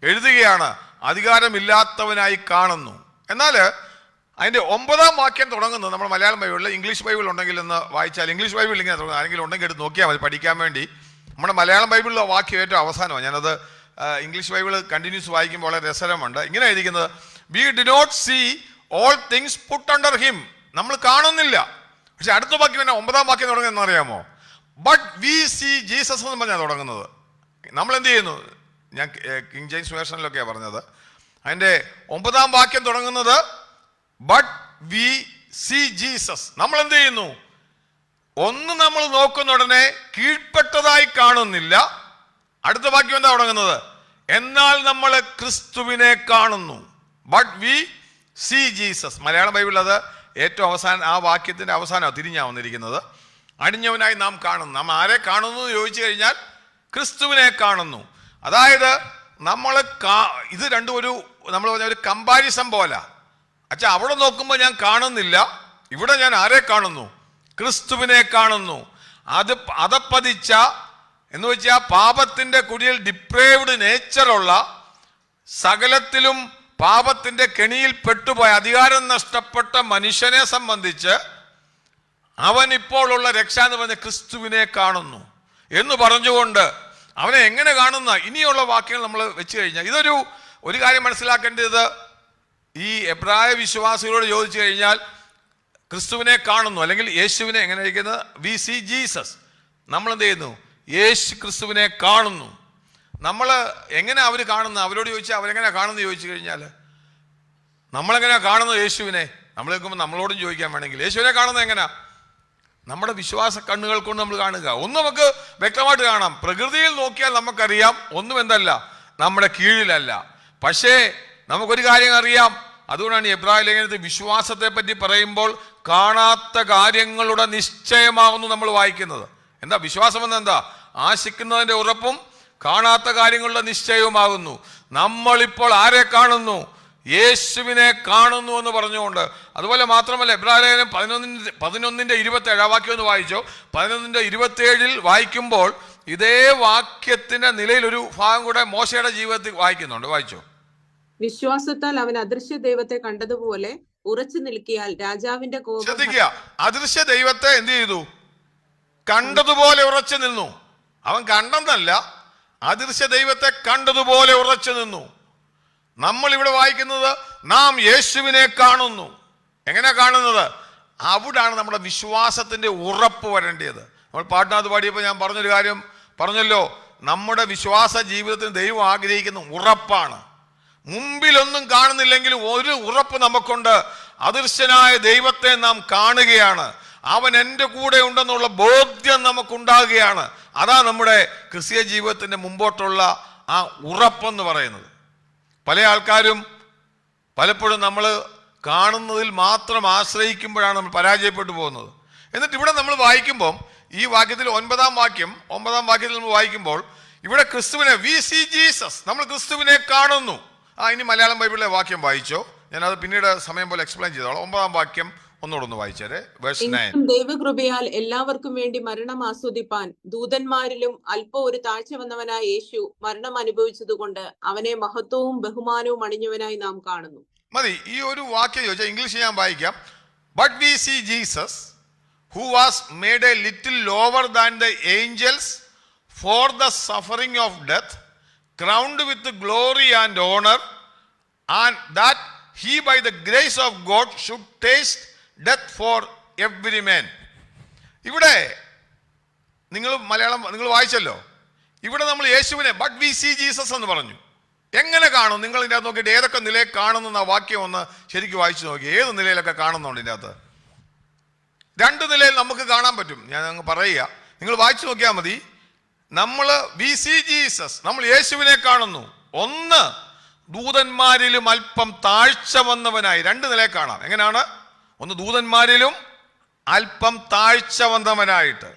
എഴുതുകയാണ്, അധികാരമില്ലാത്തവനായി കാണുന്നു. എന്നാൽ അതിൻ്റെ 9-ാം വാക്യം തുടങ്ങുന്നത് നമ്മൾ മലയാളം ബൈബിളിൽ, ഇംഗ്ലീഷ് ബൈബിൾ ഉണ്ടെങ്കിൽ എന്ന് വായിച്ചാൽ, ഇംഗ്ലീഷ് ബൈബിൾ ഇങ്ങനെ തുടങ്ങുന്നത്, ആരെങ്കിലും ഉണ്ടെങ്കിൽ എടുത്ത് നോക്കിയാൽ മതി പഠിക്കാൻ വേണ്ടി. നമ്മുടെ മലയാളം ബൈബിളിലെ വാക്യം ഏറ്റവും അവസാനമാണ്. ഞാനത് ഇംഗ്ലീഷ് ബൈബിൾ കണ്ടിന്യൂസ് വായിക്കുമ്പോൾ വളരെ രസകരമുണ്ട്. ഇങ്ങനെ എഴുതിക്കുന്നത്, we do not see all things put under him. നമ്മൾ കാണുന്നില്ല. പക്ഷെ അടുത്ത വാക്യം തന്നെ 9-ാം വാക്യം തുടങ്ങുന്നതെന്ന് അറിയാമോ, ബട്ട് വി സീ ജീസസ് എന്ന് പറഞ്ഞാൽ തുടങ്ങുന്നത്. നമ്മൾ എന്ത് ചെയ്യുന്നു? ഞാൻ കിങ് ജെയിംസ് വേർഷനിലൊക്കെയാണ് പറഞ്ഞത്. അതിൻ്റെ 9-ാം വാക്യം തുടങ്ങുന്നത് ബട്ട് വി സീ ജീസസ്. നമ്മൾ എന്ത് ചെയ്യുന്നു? ഒന്ന് നമ്മൾ നോക്കുന്ന ഉടനെ കീഴ്പ്പെട്ടതായി കാണുന്നില്ല. അടുത്ത വാക്യം എന്താ തുടങ്ങുന്നത്? എന്നാൽ നമ്മൾ ക്രിസ്തുവിനെ കാണുന്നു. But we see Jesus. Malayalam ബൈബിളിൽ അത് ഏറ്റവും അവസാനം, ആ വാക്യത്തിന്റെ അവസാനമാണ് തിരിഞ്ഞാ വന്നിരിക്കുന്നത്. അണിഞ്ഞവനായി നാം കാണുന്നു. നാം ആരെ കാണുന്നു എന്ന് ചോദിച്ചു കഴിഞ്ഞാൽ ക്രിസ്തുവിനെ കാണുന്നു. അതായത് നമ്മൾ ഇത് രണ്ടും നമ്മൾ പറഞ്ഞ ഒരു കമ്പാരിസൺ പോലെ. അച്ഛാ, അവിടെ നോക്കുമ്പോൾ ഞാൻ കാണുന്നില്ല, ഇവിടെ ഞാൻ ആരെ കാണുന്നു? ക്രിസ്തുവിനെ കാണുന്നു. അതപ്പതിച്ച എന്ന് വെച്ചാൽ പാപത്തിന്റെ കുടിയിൽ ഡിപ്രേവ്ഡ് നേച്ചറുള്ള, സകലത്തിലും പാപത്തിന്റെ കെണിയിൽ പെട്ടുപോയ, അധികാരം നഷ്ടപ്പെട്ട മനുഷ്യനെ സംബന്ധിച്ച് അവൻ ഇപ്പോൾ ഉള്ള രക്ഷ എന്ന് പറഞ്ഞ ക്രിസ്തുവിനെ കാണുന്നു എന്ന് പറഞ്ഞുകൊണ്ട് അവനെ എങ്ങനെ കാണുന്ന ഇനിയുള്ള വാക്യങ്ങൾ നമ്മൾ വെച്ച് കഴിഞ്ഞാൽ ഒരു കാര്യം മനസ്സിലാക്കേണ്ടത്, ഈ എബ്രായ വിശ്വാസികളോട് ചോദിച്ചു കഴിഞ്ഞാൽ ക്രിസ്തുവിനെ കാണുന്നു അല്ലെങ്കിൽ യേശുവിനെ എങ്ങനെ ഇരിക്കുന്നത്? We see Jesus. നമ്മൾ എന്ത് ചെയ്യുന്നു? യേശു ക്രിസ്തുവിനെ കാണുന്നു. നമ്മൾ എങ്ങനെ അവർ കാണുന്നു? അവരോട് ചോദിച്ചാൽ അവരെങ്ങനെ കാണുന്നു ചോദിച്ചു കഴിഞ്ഞാൽ നമ്മളെങ്ങനെയാ കാണുന്നത് യേശുവിനെ? നമ്മൾ കേൾക്കുമ്പോൾ നമ്മളോടും ചോദിക്കാൻ വേണമെങ്കിൽ യേശുവിനെ കാണുന്നത് എങ്ങനെയാ? നമ്മുടെ വിശ്വാസ കണ്ണുകൾ കൊണ്ട് നമ്മൾ കാണുക. ഒന്ന് നമുക്ക് വ്യക്തമായിട്ട് കാണാം. പ്രകൃതിയിൽ നോക്കിയാൽ നമുക്കറിയാം ഒന്നും എന്തല്ല, നമ്മുടെ കീഴിലല്ല. പക്ഷേ നമുക്കൊരു കാര്യം അറിയാം. അതുകൊണ്ടാണ് എബ്രായ ലേഖനത്തിൽ വിശ്വാസത്തെ പറ്റി പറയുമ്പോൾ കാണാത്ത കാര്യങ്ങളുടെ നിശ്ചയമാകുന്നു നമ്മൾ വായിക്കുന്നത്. എന്താ വിശ്വാസം എന്നെന്താ? ആശിക്കുന്നതിന്റെ ഉറപ്പും കാണാത്ത കാര്യങ്ങളുടെ നിശ്ചയവുമാകുന്നു. നമ്മളിപ്പോൾ ആരെ കാണുന്നു? യേശുവിനെ കാണുന്നു എന്ന് പറഞ്ഞുകൊണ്ട്. അതുപോലെ മാത്രമല്ല, എബ്രായ ലേഖനം 11:27 ആ വാക്യം ഒന്ന് വായിച്ചോ. 11:27 വായിക്കുമ്പോൾ ഇതേ വാക്യത്തിന്റെ നിലയിൽ ഒരു ഭാഗം കൂടെ മോശയുടെ ജീവിതത്തിൽ വായിക്കുന്നുണ്ട്. വായിച്ചോ. വിശ്വാസത്താൽ അവൻ അദൃശ്യ ദൈവത്തെ കണ്ടതുപോലെ ഉറച്ചു നിൽക്കിയാൽ രാജാവിന്റെ കോപം. ശ്രദ്ധിക്കുക, അദൃശ്യ ദൈവത്തെ എന്ത് ചെയ്തു? കണ്ടതുപോലെ ഉറച്ചു നിന്നു. അവൻ കണ്ടെന്നല്ല, അദൃശ്യ ദൈവത്തെ കണ്ടതുപോലെ ഉറച്ചു നിന്നു. നമ്മൾ ഇവിടെ വായിക്കുന്നത് നാം യേശുവിനെ കാണുന്നു. എങ്ങനെ കാണുന്നത്? അവിടാണ് നമ്മുടെ വിശ്വാസത്തിന്റെ ഉറപ്പ് വരേണ്ടത്. നമ്മൾ പാട്ടിനകത്ത് പാടിയപ്പോൾ ഞാൻ പറഞ്ഞൊരു കാര്യം പറഞ്ഞല്ലോ, നമ്മുടെ വിശ്വാസ ജീവിതത്തിന് ദൈവം ആഗ്രഹിക്കുന്ന ഉറപ്പാണ്. മുമ്പിലൊന്നും കാണുന്നില്ലെങ്കിലും ഒരു ഉറപ്പ് നമുക്കുണ്ട്. അദൃശ്യനായ ദൈവത്തെ നാം കാണുകയാണ്. അവൻ എൻ്റെ കൂടെ ഉണ്ടെന്നുള്ള ബോധ്യം നമുക്കുണ്ടാകുകയാണ്. അതാ നമ്മുടെ ക്രിസ്തീയ ജീവിതത്തിന്റെ മുമ്പോട്ടുള്ള ആ ഉറപ്പെന്ന് പറയുന്നത്. പല ആൾക്കാരും പലപ്പോഴും നമ്മൾ കാണുന്നതിൽ മാത്രം ആശ്രയിക്കുമ്പോഴാണ് നമ്മൾ പരാജയപ്പെട്ടു പോകുന്നത്. എന്നിട്ട് ഇവിടെ നമ്മൾ വായിക്കുമ്പം ഈ വാക്യത്തിൽ 9-ാം വാക്യത്തിൽ നമ്മൾ വായിക്കുമ്പോൾ ഇവിടെ ക്രിസ്തുവിനെ വി സീ ജീസസ്, നമ്മൾ ക്രിസ്തുവിനെ കാണുന്നു. ഇനി മലയാളം ബൈബിളിലെ വാക്യം വായിച്ചോ. ഞാനത് പിന്നീട് സമയം പോലെ എക്സ്പ്ലെയിൻ ചെയ്തോളാം. 9-ാം വാക്യം ഒന്നുകൂടെ വായിച്ചേരെ. വേഴ്സ് 9. ദൈവകൃപയാൽ എല്ലാവർക്കും വേണ്ടി മരണം ആസ്വദിപ്പാൻ ദൂതന്മാരിലും അല്പം ഒരു താഴ്ച വന്നവനായ യേശു മരണം അനുഭവിച്ചതുകൊണ്ട് അവനെ മഹത്വവും ബഹുമാനവും അണിഞ്ഞവനായി നാം കാണുന്നു. മതി. ഈ ഒരു വാക്യം ചോദിച്ചാൽ ഇംഗ്ലീഷ് ഞാൻ വായിക്കാം. But we see Jesus who was made a little lower than the angels for the suffering of death, crowned with glory and honor, and that he by the grace of God should taste death for every man. ഇവിടെ നിങ്ങൾ വായിച്ചല്ലോ. ഇവിടെ നമ്മൾ യേശുവിനെ but we see Jesus എന്ന് പറഞ്ഞു. എങ്ങനെ കാണും? നിങ്ങൾ ഇതിൻ്റെ അകത്ത് നോക്കിയിട്ട് ഏതൊക്കെ നിലയിൽ കാണുന്ന വാക്യം ഒന്ന് ശരിക്കും വായിച്ചു നോക്കി. ഏത് നിലയിലൊക്കെ കാണുന്നുണ്ട് ഇതിൻ്റെ അകത്ത്? 2 നിലയിൽ നമുക്ക് കാണാൻ പറ്റും. ഞാൻ അങ്ങ് പറയുക, നിങ്ങൾ വായിച്ചു നോക്കിയാൽ മതി. നമ്മൾ വി സീ ജീസസ്, നമ്മൾ യേശുവിനെ കാണുന്നു. ഒന്ന്, ദൂതന്മാരിലും അല്പം താഴ്ച വന്നവനായി. 2 നിലയിൽ കാണാം. എങ്ങനെയാണ്? ഒന്ന്, ദൂതന്മാരിലും അല്പം താഴ്ച വന്നവനായിട്ട്.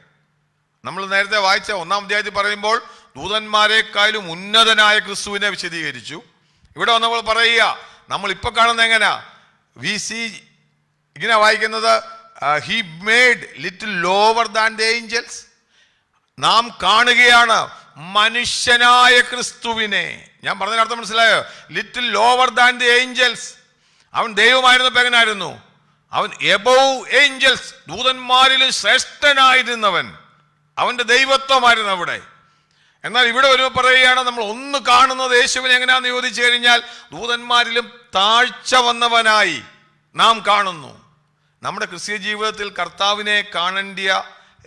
നമ്മൾ നേരത്തെ വായിച്ച 1-ാം അധ്യായത്തിൽ പറയുമ്പോൾ ദൂതന്മാരെക്കാളും ഉന്നതനായ ക്രിസ്തുവിനെ വിശദീകരിച്ചു. ഇവിടെ വന്നപ്പോൾ പറയുക, നമ്മൾ ഇപ്പൊ കാണുന്നത് എങ്ങനെയാ? വി സീ, ഇങ്ങനെ വായിക്കുന്നത് he made little lower than the angels. നാം കാണുകയാണ് മനുഷ്യനായ ക്രിസ്തുവിനെ. ഞാൻ പറഞ്ഞതിന് അർത്ഥം മനസ്സിലായോ? Little lower than the Angeles. അവൻ ദൈവമായിരുന്നപ്പോൾ എങ്ങനായിരുന്നു? അവൻ എബോവ് ഏഞ്ചൽസ്, ദൂതന്മാരിലും ശ്രേഷ്ഠനായിരുന്നവൻ. അവന്റെ ദൈവത്വമായിരുന്നു അവിടെ. എന്നാൽ ഇവിടെ വരുമ്പോൾ പറയുകയാണ്, നമ്മൾ ഒന്ന് കാണുന്നത് യേശുവിനെ എങ്ങനെയാണെന്ന് ചോദിച്ചു കഴിഞ്ഞാൽ ദൂതന്മാരിലും താഴ്ച വന്നവനായി നാം കാണുന്നു. നമ്മുടെ ക്രിസ്തീയ ജീവിതത്തിൽ കർത്താവിനെ കാണേണ്ട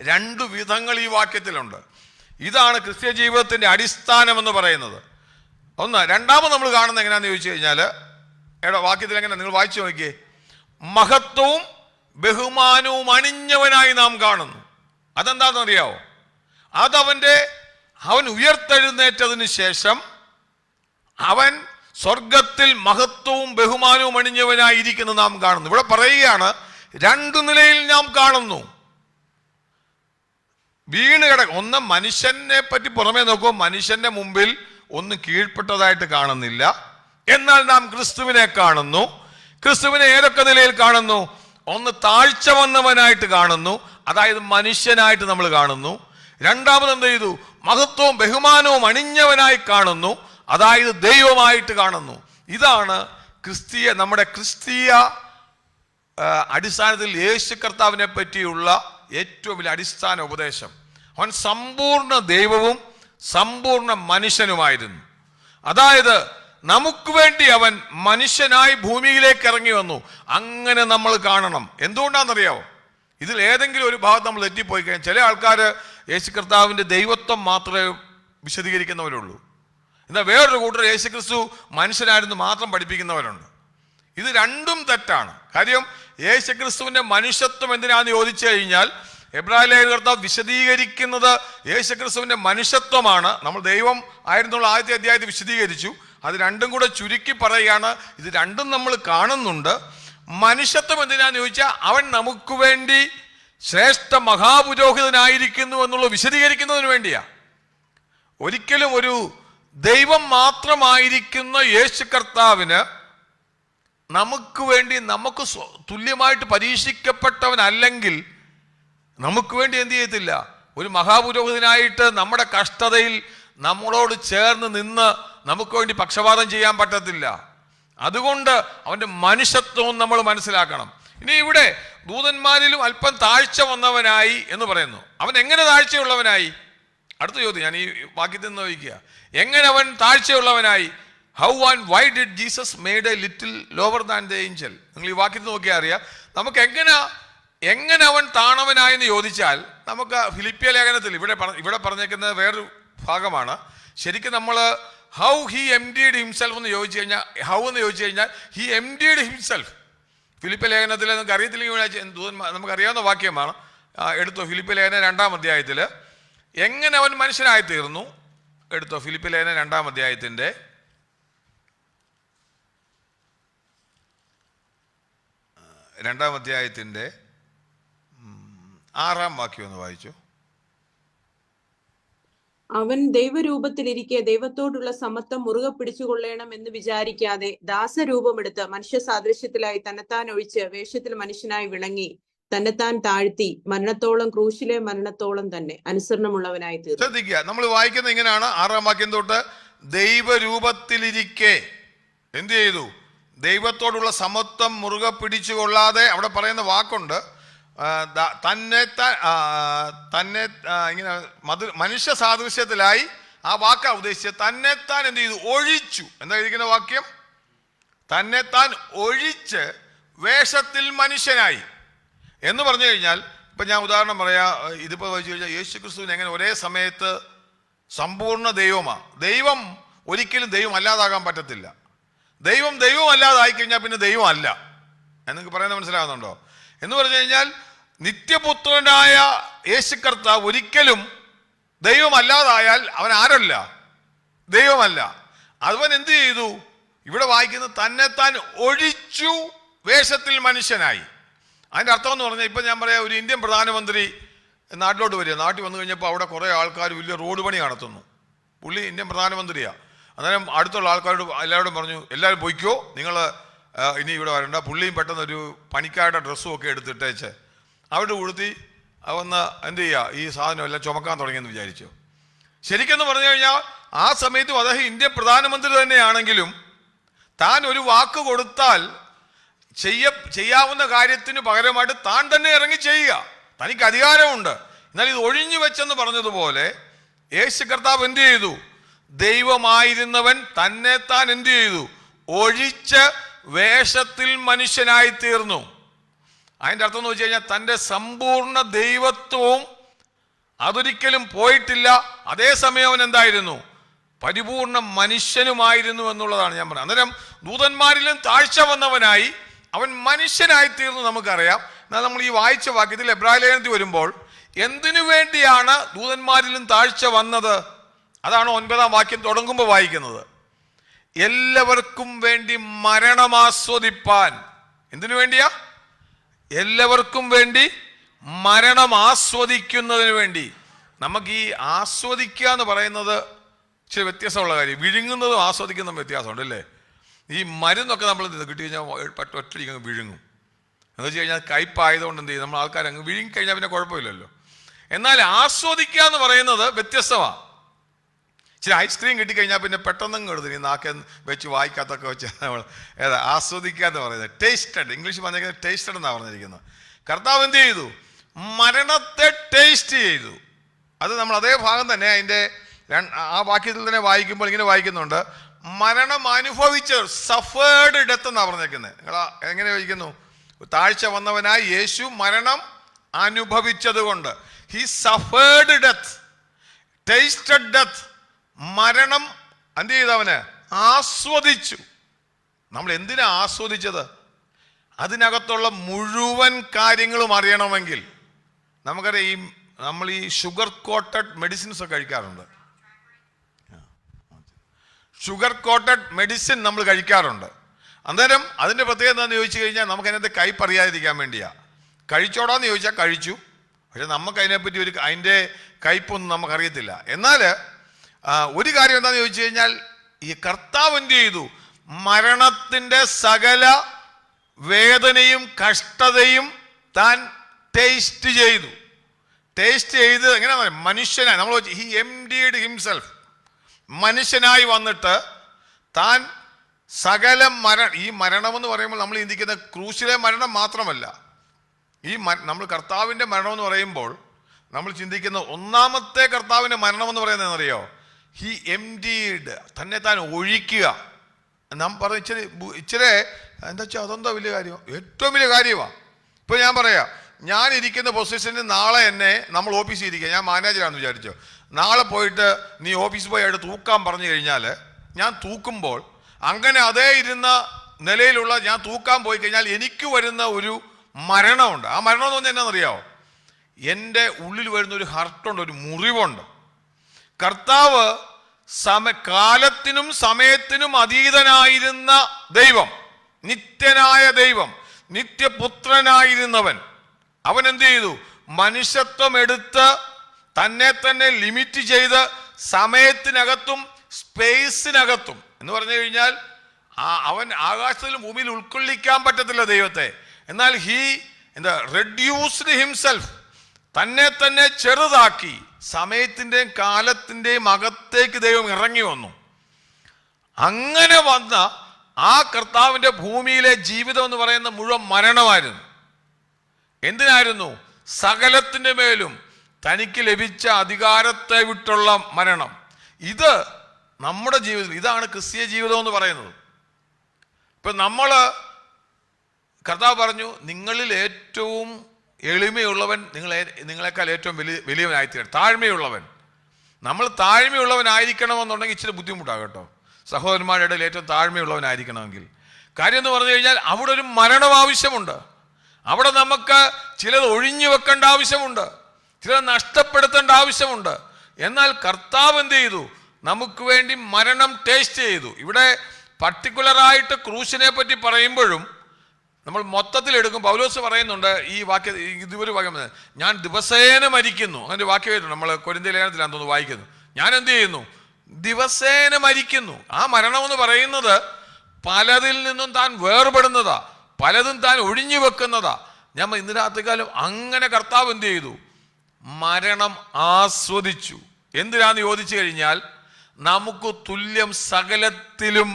രണ്ടു വിധങ്ങൾ ഈ വാക്യത്തിലുണ്ട്. ഇതാണ് ക്രിസ്ത്യ ജീവിതത്തിന്റെ അടിസ്ഥാനം എന്ന് പറയുന്നത്. ഒന്ന്. രണ്ടാമത് നമ്മൾ കാണുന്നത് എങ്ങനെയാണെന്ന് ചോദിച്ചു കഴിഞ്ഞാൽ, വാക്യത്തിൽ എങ്ങനെ, നിങ്ങൾ വായിച്ചു നോക്കിയേ. മഹത്വവും ബഹുമാനവും അണിഞ്ഞവനായി നാം കാണുന്നു. അതെന്താണെന്നറിയാവോ? അവൻ ഉയർത്തെഴുന്നേറ്റതിന് ശേഷം അവൻ സ്വർഗത്തിൽ മഹത്വവും ബഹുമാനവും അണിഞ്ഞവനായിരിക്കുന്നത് നാം കാണുന്നു. ഇവിടെ പറയുകയാണ്, രണ്ടു നിലയിൽ നാം കാണുന്നു. വീണ് ഒന്ന് മനുഷ്യനെ പറ്റി പുറമേ നോക്കുമ്പോൾ മനുഷ്യന്റെ മുമ്പിൽ ഒന്നും കീഴ്പ്പെട്ടതായിട്ട് കാണുന്നില്ല. എന്നാൽ നാം ക്രിസ്തുവിനെ കാണുന്നു. ക്രിസ്തുവിനെ ഏതൊക്കെ നിലയിൽ കാണുന്നു? ഒന്ന്, താഴ്ച വന്നവനായിട്ട് കാണുന്നു, അതായത് മനുഷ്യനായിട്ട് നമ്മൾ കാണുന്നു. രണ്ടാമത് എന്ത് ചെയ്തു? മഹത്വവും ബഹുമാനവും അണിഞ്ഞവനായി കാണുന്നു, അതായത് ദൈവമായിട്ട് കാണുന്നു. ഇതാണ് നമ്മുടെ ക്രിസ്തീയ അടിസ്ഥാനത്തിൽ യേശു കർത്താവിനെ പറ്റിയുള്ള ഏറ്റവും വലിയ അടിസ്ഥാന ഉപദേശം. അവൻ സമ്പൂർണ്ണ ദൈവവും സമ്പൂർണ്ണ മനുഷ്യനുമായിരുന്നു. അതായത് നമുക്ക് വേണ്ടി അവൻ മനുഷ്യനായി ഭൂമിയിലേക്ക് ഇറങ്ങി വന്നു. അങ്ങനെ നമ്മൾ കാണണം. എന്തുകൊണ്ടാണെന്നറിയാവോ? ഇതിൽ ഏതെങ്കിലും ഒരു ഭാഗത്ത് നമ്മൾ തെറ്റിപ്പോയി കഴിഞ്ഞാൽ, ചില ആൾക്കാർ യേശു കർത്താവിൻ്റെ ദൈവത്വം മാത്രമേ വിശദീകരിക്കുന്നവരുള്ളൂ. എന്നാൽ വേറൊരു കൂട്ടർ യേശുക്രിസ്തു മനുഷ്യനായിരുന്നു മാത്രം പഠിപ്പിക്കുന്നവരുണ്ട്. ഇത് രണ്ടും തെറ്റാണ്. കാര്യം യേശുക്രിസ്തുവിന്റെ മനുഷ്യത്വം എന്തിനാന്ന് ചോദിച്ചു കഴിഞ്ഞാൽ, എബ്രായ ലേഖകർത്താവ് വിശദീകരിക്കുന്നത് യേശുക്രിസ്തുവിന്റെ മനുഷ്യത്വമാണ്. നമ്മൾ ദൈവം ആയിരുന്നുള്ള ആദ്യത്തെ അധ്യായത്തിൽ വിശദീകരിച്ചു. അത് രണ്ടും കൂടെ ചുരുക്കി പറയുകയാണ്. ഇത് രണ്ടും നമ്മൾ കാണുന്നുണ്ട്. മനുഷ്യത്വം എന്തിനാന്ന് ചോദിച്ചാൽ, അവൻ നമുക്ക് വേണ്ടി ശ്രേഷ്ഠ മഹാപുരോഹിതനായിരിക്കുന്നു എന്നുള്ളത് വിശദീകരിക്കുന്നതിന് വേണ്ടിയാ. ഒരിക്കലും ഒരു ദൈവം മാത്രമായിരിക്കുന്ന യേശു കർത്താവിന് നമുക്ക് വേണ്ടി, നമുക്ക് തുല്യമായിട്ട് പരീക്ഷിക്കപ്പെട്ടവനല്ലെങ്കിൽ നമുക്ക് വേണ്ടി എന്ത് ചെയ്യത്തില്ല? ഒരു മഹാപുരോഹിതനായിട്ട് നമ്മുടെ കഷ്ടതയിൽ നമ്മളോട് ചേർന്ന് നിന്ന് നമുക്ക് വേണ്ടി പക്ഷപാതം ചെയ്യാൻ പറ്റത്തില്ല. അതുകൊണ്ട് അവൻ്റെ മനുഷ്യത്വവും നമ്മൾ മനസ്സിലാക്കണം. ഇനി ഇവിടെ ദൂതന്മാരിലും അല്പം താഴ്ച വന്നവനായി എന്ന് പറയുന്നു. അവൻ എങ്ങനെ താഴ്ചയുള്ളവനായി? അടുത്ത ചോദ്യം ഞാൻ ഈ വാക്യത്തിൽ നിന്ന് ചോദിക്കുക. എങ്ങനെ അവൻ താഴ്ചയുള്ളവനായി? How and why did Jesus made a little lower than the angel? നിങ്ങൾ ഈ വാക്യത്തിൽ നോക്കിയാൽ അറിയാം. നമുക്ക് എങ്ങനെ അവൻ താണവനായെന്ന് ചോദിച്ചാൽ, നമുക്ക് ഫിലിപ്പിയ ലേഖനത്തിൽ ഇവിടെ പറഞ്ഞേക്കുന്നത് വേറൊരു ഭാഗമാണ്. ശരിക്കും നമ്മൾ ഹൗ ഹി എംഡീഡ് ഹിംസെൽഫ് എന്ന് ചോദിച്ചു കഴിഞ്ഞാൽ, ഹൗ എന്ന് ചോദിച്ചു കഴിഞ്ഞാൽ ഹി എംഡീഡ് ഹിംസെൽഫ്. ഫിലിപ്പിയ ലേഖനത്തിൽ നമുക്ക് അറിയത്തില്ലെങ്കിൽ നമുക്കറിയാവുന്ന വാക്യമാണ്. എടുത്തോ, ഫിലിപ്പിയ ലേഖനം 2-ാം അധ്യായത്തിൽ എങ്ങനെ അവൻ മനുഷ്യനായി തീർന്നു. എടുത്തോ, ഫിലിപ്പിയ ലേഖനം 2-ാം അധ്യായത്തിൻ്റെ 2-ാം അധ്യായത്തിൻ്റെ 6-ാം വാക്യം ഒന്ന് വായിച്ചു. അവൻ ദൈവരൂപത്തിലിരിക്കെ ദൈവത്തോടുള്ള സമത്വം മുറുകെ പിടിച്ചുകൊള്ളണം എന്ന് വിചാരിക്കാതെ ദാസരൂപമെടുത്ത് മനുഷ്യ സാദൃശ്യത്തിലായി തന്നെത്താൻ ഒഴിച്ച് വേഷത്തിൽ മനുഷ്യനായി വിളങ്ങി തന്നെത്താൻ താഴ്ത്തി മരണത്തോളം, ക്രൂശിലെ മരണത്തോളം തന്നെ അനുസരണമുള്ളവനായി തീർന്നു. ശ്രദ്ധിക്കുക, നമ്മൾ വായിക്കുന്നത് ഇങ്ങനെയാണ്. 6-ാം വാക്യം തൊട്ട്, ദൈവരൂപത്തിലിരിക്കെ എന്ത് ചെയ്തു? ദൈവത്തോടുള്ള സമത്വം മുറുകെ പിടിച്ചുകൊള്ളാതെ. അവിടെ പറയുന്ന വാക്കുണ്ട്, ഇങ്ങനെ മനുഷ്യ സാദൃശ്യത്തിലായി. ആ വാക്കാ ഉദ്ദേശിച്ചത്. തന്നെത്താൻ എന്ത് ചെയ്തു? ഒഴിച്ചു. എന്താ ഇരിക്കുന്ന വാക്യം? തന്നെത്താൻ ഒഴിച്ച് വേഷത്തിൽ മനുഷ്യനായി എന്ന് പറഞ്ഞു കഴിഞ്ഞാൽ, ഇപ്പം ഞാൻ ഉദാഹരണം പറയാം. ഇതിപ്പോൾ വെച്ച് കഴിഞ്ഞാൽ യേശു ക്രിസ്തുവിന് എങ്ങനെ ഒരേ സമയത്ത് സമ്പൂർണ്ണ ദൈവമാണ്. ദൈവം ഒരിക്കലും ദൈവം അല്ലാതാകാൻ പറ്റത്തില്ല. ദൈവം അല്ലാതായി കഴിഞ്ഞാൽ പിന്നെ ദൈവം അല്ല. എന്നൊക്കെ പറയുന്നത് മനസ്സിലാകുന്നുണ്ടോ? എന്ന് പറഞ്ഞു കഴിഞ്ഞാൽ നിത്യപുത്രനായ യേശു കർത്താവ് ഒരിക്കലും ദൈവമല്ലാതായാൽ അവൻ ആരല്ല? ദൈവമല്ല. അവൻ എന്ത് ചെയ്തു? ഇവിടെ വായിക്കുന്നത് തന്നെത്താൻ ഒഴിച്ചു വേഷത്തിൽ മനുഷ്യനായി. അതിൻ്റെ അർത്ഥം എന്ന് പറഞ്ഞാൽ, ഇപ്പം ഞാൻ പറയാം, ഒരു ഇന്ത്യൻ പ്രധാനമന്ത്രി നാട്ടിലോട്ട് വരിക. നാട്ടിൽ വന്നു കഴിഞ്ഞപ്പോൾ അവിടെ കുറേ ആൾക്കാർ വലിയ റോഡ് പണി നടത്തുന്നു. പുള്ളി ഇന്ത്യൻ പ്രധാനമന്ത്രിയാണ്. അന്നേരം അടുത്തുള്ള ആൾക്കാരോട് എല്ലാവരോടും പറഞ്ഞു, എല്ലാവരും പോയിക്കോ, നിങ്ങൾ ഇനി ഇവിടെ വരണ്ട. പുള്ളിയും പെട്ടെന്നൊരു പണിക്കാരുടെ ഡ്രസ്സും ഒക്കെ എടുത്തിട്ടേച്ച് അവിടെ ഉടുത്തി വന്ന് എന്ത് ചെയ്യുക, ഈ സാധനം എല്ലാം ചുമക്കാൻ തുടങ്ങിയെന്ന് വിചാരിച്ചു. ശരിക്കെന്ന് പറഞ്ഞു കഴിഞ്ഞാൽ ആ സമയത്തും അദ്ദേഹം ഇന്ത്യൻ പ്രധാനമന്ത്രി തന്നെയാണെങ്കിലും താൻ ഒരു വാക്ക് കൊടുത്താൽ ചെയ്യാവുന്ന കാര്യത്തിന് പകരമായിട്ട് താൻ തന്നെ ഇറങ്ങി ചെയ്യുക. തനിക്ക് അധികാരമുണ്ട്. എന്നാൽ ഇത് ഒഴിഞ്ഞു വെച്ചെന്ന് പറഞ്ഞതുപോലെ യേശു കർത്താവ് എന്ത് ചെയ്തു? ദൈവമായിരുന്നവൻ തന്നെ താൻ എന്ത് ചെയ്തു? ഒഴിച്ച് വേഷത്തിൽ മനുഷ്യനായി തീർന്നു. അതിൻ്റെ അർത്ഥം എന്ന് വെച്ച് കഴിഞ്ഞാൽ തൻ്റെ സമ്പൂർണ്ണ ദൈവത്വവും അതൊരിക്കലും പോയിട്ടില്ല. അതേസമയം അവൻ എന്തായിരുന്നു? പരിപൂർണ മനുഷ്യനുമായിരുന്നു എന്നുള്ളതാണ് ഞാൻ പറയുന്നത്. അന്നേരം ദൂതന്മാരിലും താഴ്ച വന്നവനായി അവൻ മനുഷ്യനായി തീർന്നു നമുക്കറിയാം. എന്നാൽ നമ്മൾ ഈ വായിച്ച വാക്യത്തിൽ എബ്രായ ലേഖനത്തിൽ വരുമ്പോൾ എന്തിനു വേണ്ടിയാണ് ദൂതന്മാരിലും താഴ്ച വന്നത്? അതാണ് 9-ാം വാക്യം തുടങ്ങുമ്പോൾ വായിക്കുന്നത്. എല്ലാവർക്കും വേണ്ടി മരണം ആസ്വദിപ്പാൻ. എന്തിനു വേണ്ടിയാ? എല്ലാവർക്കും വേണ്ടി മരണം ആസ്വദിക്കുന്നതിന് വേണ്ടി. നമുക്ക് ഈ ആസ്വദിക്കുക എന്ന് പറയുന്നത് ഇച്ചിരി വ്യത്യാസമുള്ള കാര്യം. വിഴുങ്ങുന്നതും ആസ്വദിക്കുന്നതും വ്യത്യാസമുണ്ട് അല്ലേ? ഈ മരുന്നൊക്കെ നമ്മൾ കിട്ടി കഴിഞ്ഞാൽ ഒറ്റയടിക്ക് അങ്ങ് വിഴുങ്ങും. എന്ന് വെച്ച് കഴിഞ്ഞാൽ കയ്പായതുകൊണ്ട് എന്ത് ചെയ്യും? നമ്മൾ ആൾക്കാർ അങ്ങ് വിഴുങ്ങി കഴിഞ്ഞാൽ പിന്നെ കുഴപ്പമില്ലല്ലോ. എന്നാൽ ആസ്വദിക്കുക എന്ന് പറയുന്നത് വ്യത്യസ്തമാണ്. ഇച്ചിരി ഐസ്ക്രീം കിട്ടിക്കഴിഞ്ഞാൽ പിന്നെ പെട്ടെന്ന് എടുത്തു നാക്കെ വെച്ച് വായിക്കാത്തൊക്കെ വെച്ച് നമ്മൾ ആസ്വദിക്കുക എന്ന് പറയുന്നത്. ടേസ്റ്റഡ്, ഇംഗ്ലീഷ് പറഞ്ഞിരിക്കുന്നത് ടേസ്റ്റഡ് എന്നാണ് പറഞ്ഞിരിക്കുന്നത്. കർത്താവ് എന്ത് ചെയ്തു? മരണത്തെ ടേസ്റ്റ് ചെയ്തു. അത് നമ്മൾ അതേ ഭാഗം തന്നെ അതിൻ്റെ ആ വാക്യത്തിൽ തന്നെ വായിക്കുമ്പോൾ ഇങ്ങനെ വായിക്കുന്നുണ്ട്, മരണം അനുഭവിച്ചവർ, സഫേർഡ് ഡെത്ത് എന്നാണ് പറഞ്ഞേക്കുന്നത്. നിങ്ങൾ എങ്ങനെ വായിക്കുന്നു? താഴ്ച വന്നവനായി യേശു മരണം അനുഭവിച്ചത് കൊണ്ട്, he suffered death, tasted death. മരണം എന്ത് ചെയ്തു? അവന് ആസ്വദിച്ചു. നമ്മൾ എന്തിനാ ആസ്വദിച്ചത്? അതിനകത്തുള്ള മുഴുവൻ കാര്യങ്ങളും അറിയണമെങ്കിൽ നമുക്കറിയാം, നമ്മൾ ഈ ഷുഗർ കോട്ടഡ് മെഡിസിൻസ് ഒക്കെ കഴിക്കാറുണ്ട്. ഷുഗർ കോട്ടഡ് മെഡിസിൻ നമ്മൾ കഴിക്കാറുണ്ട്. അന്നേരം അതിൻ്റെ പ്രത്യേകത എന്താണെന്ന് ചോദിച്ചു കഴിഞ്ഞാൽ നമുക്ക് അതിനകത്ത് കയ്പ് അറിയാതിരിക്കാൻ വേണ്ടിയാ. കഴിച്ചോടാന്ന് ചോദിച്ചാൽ കഴിച്ചു, പക്ഷെ നമുക്ക് അതിനെപ്പറ്റി അതിൻ്റെ കയ്പൊന്നും നമുക്കറിയത്തില്ല. എന്നാൽ ഒരു കാര്യം എന്താണെന്ന് ചോദിച്ചു കഴിഞ്ഞാൽ ഈ കർത്താവ് എന്ത് ചെയ്തു? മരണത്തിൻ്റെ സകല വേദനയും കഷ്ടതയും താൻ ടേസ്റ്റ് ചെയ്തു. ടേസ്റ്റ് ചെയ്ത് എങ്ങനെയാ മനുഷ്യനായി നമ്മൾ ഹി എംപ്റ്റീഡ് ഹിംസെൽഫ്. മനുഷ്യനായി വന്നിട്ട് താൻ സകല ഈ മരണമെന്ന് പറയുമ്പോൾ നമ്മൾ ചിന്തിക്കുന്ന ക്രൂശിലെ മരണം മാത്രമല്ല. ഈ നമ്മൾ കർത്താവിൻ്റെ മരണം എന്ന് പറയുമ്പോൾ നമ്മൾ ചിന്തിക്കുന്ന ഒന്നാമത്തെ കർത്താവിൻ്റെ മരണം എന്ന് പറയുന്നത് എന്നറിയോ? ഹി എംപ്റ്റീഡ്, തന്നെ താൻ ഒഴിക്കുക. നാം പറഞ്ഞ ഇച്ചിരി എന്താ വെച്ചാൽ അതെന്താ വലിയ കാര്യം? ഏറ്റവും വലിയ കാര്യമാണ്. ഇപ്പോൾ ഞാൻ പറയാം, ഞാൻ ഇരിക്കുന്ന പൊസിഷനിൽ നാളെ എന്നെ നമ്മൾ ഓഫീസിൽ ഇരിക്കുക, ഞാൻ മാനേജറാണെന്ന് വിചാരിച്ചോ, നാളെ പോയിട്ട് നീ ഓഫീസിൽ പോയി ആയിട്ട് തൂക്കാൻ പറഞ്ഞു കഴിഞ്ഞാൽ ഞാൻ തൂക്കുമ്പോൾ അങ്ങനെ അതേ ഇരുന്ന നിലയിലുള്ള ഞാൻ തൂക്കാൻ പോയി കഴിഞ്ഞാൽ എനിക്ക് വരുന്ന ഒരു മരണമുണ്ട്. ആ മരണം എന്ന് പറഞ്ഞാൽ എന്നാണെന്നറിയാമോ? എൻ്റെ ഉള്ളിൽ വരുന്ന ഒരു ഹർട്ടുണ്ട്, ഒരു മുറിവുണ്ട്. കർത്താവ് കാലത്തിനും സമയത്തിനും അതീതനായിരുന്ന ദൈവം, നിത്യനായ ദൈവം, നിത്യപുത്രനായിരുന്നവൻ, അവൻ എന്ത് ചെയ്തു? മനുഷ്യത്വം എടുത്ത് തന്നെ തന്നെ ലിമിറ്റ് ചെയ്ത് സമയത്തിനകത്തും സ്പേസിനകത്തും എന്ന് പറഞ്ഞു കഴിഞ്ഞാൽ അവൻ ആകാശത്തിലും ഭൂമിയിൽ ഉൾക്കൊള്ളിക്കാൻ പറ്റത്തില്ല ദൈവത്തെ. എന്നാൽ റെഡ്യൂസ്ഡ് ഹിംസെൽഫ്, തന്നെ തന്നെ ചെറുതാക്കി സമയത്തിൻ്റെയും കാലത്തിൻ്റെയും അകത്തേക്ക് ദൈവം ഇറങ്ങി വന്നു. അങ്ങനെ വന്ന ആ കർത്താവിൻ്റെ ഭൂമിയിലെ ജീവിതം എന്ന് പറയുന്ന മുഴുവൻ മരണമായിരുന്നു. എന്തിനായിരുന്നു? സകലത്തിൻ്റെ മേലും തനിക്ക് ലഭിച്ച അധികാരത്തെ വിട്ടുള്ള മരണം. ഇത് നമ്മുടെ ജീവിതത്തിൽ, ഇതാണ് ക്രിസ്തീയ ജീവിതം എന്ന് പറയുന്നത്. ഇപ്പം കർത്താവ് പറഞ്ഞു, നിങ്ങളിൽ ഏറ്റവും എളിമയുള്ളവൻ നിങ്ങളെക്കാൾ ഏറ്റവും വലിയവനായിത്തീരണം. താഴ്മയുള്ളവൻ. നമ്മൾ താഴ്മയുള്ളവനായിരിക്കണമെന്നുണ്ടെങ്കിൽ ഇച്ചിരി ബുദ്ധിമുട്ടാണ് കേട്ടോ. സഹോദരന്മാരുടെ ഇടയിൽ ഏറ്റവും താഴ്മയുള്ളവനായിരിക്കണമെങ്കിൽ. കാര്യം എന്ന് പറഞ്ഞു കഴിഞ്ഞാൽ അവിടെ ഒരു മരണം ആവശ്യമുണ്ട്. അവിടെ നമുക്ക് ചിലത് ഒഴിഞ്ഞു വെക്കേണ്ട ആവശ്യമുണ്ട്, ചിലത് നഷ്ടപ്പെടുത്തേണ്ട ആവശ്യമുണ്ട്. എന്നാൽ കർത്താവ് എന്ത് ചെയ്തു? നമുക്ക് വേണ്ടി മരണം ടേസ്റ്റ് ചെയ്തു. ഇവിടെ പർട്ടിക്കുലറായിട്ട് ക്രൂശിനെ പറ്റി പറയുമ്പോഴും നമ്മൾ മൊത്തത്തിൽ എടുക്കും. പൗലോസ് പറയുന്നുണ്ട് ഈ വാക്യം, ഇതുവരെ വാക്യം, ഞാൻ ദിവസേന മരിക്കുന്നു. അങ്ങനെ വാക്യമായിട്ടുണ്ട്. നമ്മൾ കൊരിന്ത്യർ ലേഖനത്തിലാണെന്ന് തോന്നുന്നു വായിക്കുന്നു. ഞാൻ എന്ത് ചെയ്യുന്നു? ദിവസേന മരിക്കുന്നു. ആ മരണം എന്ന് പറയുന്നത് പലതിൽ നിന്നും താൻ വേർപെടുന്നതാ, പലതും താൻ ഒഴിഞ്ഞു വെക്കുന്നതാ. ഞാൻ ഇന്നത്തെ കാലം അങ്ങനെ കർത്താവ് എന്ത് ചെയ്തു? മരണം ആസ്വദിച്ചു. എന്തിനാന്ന് ചോദിച്ചു കഴിഞ്ഞാൽ നമുക്ക് തുല്യം സകലത്തിലും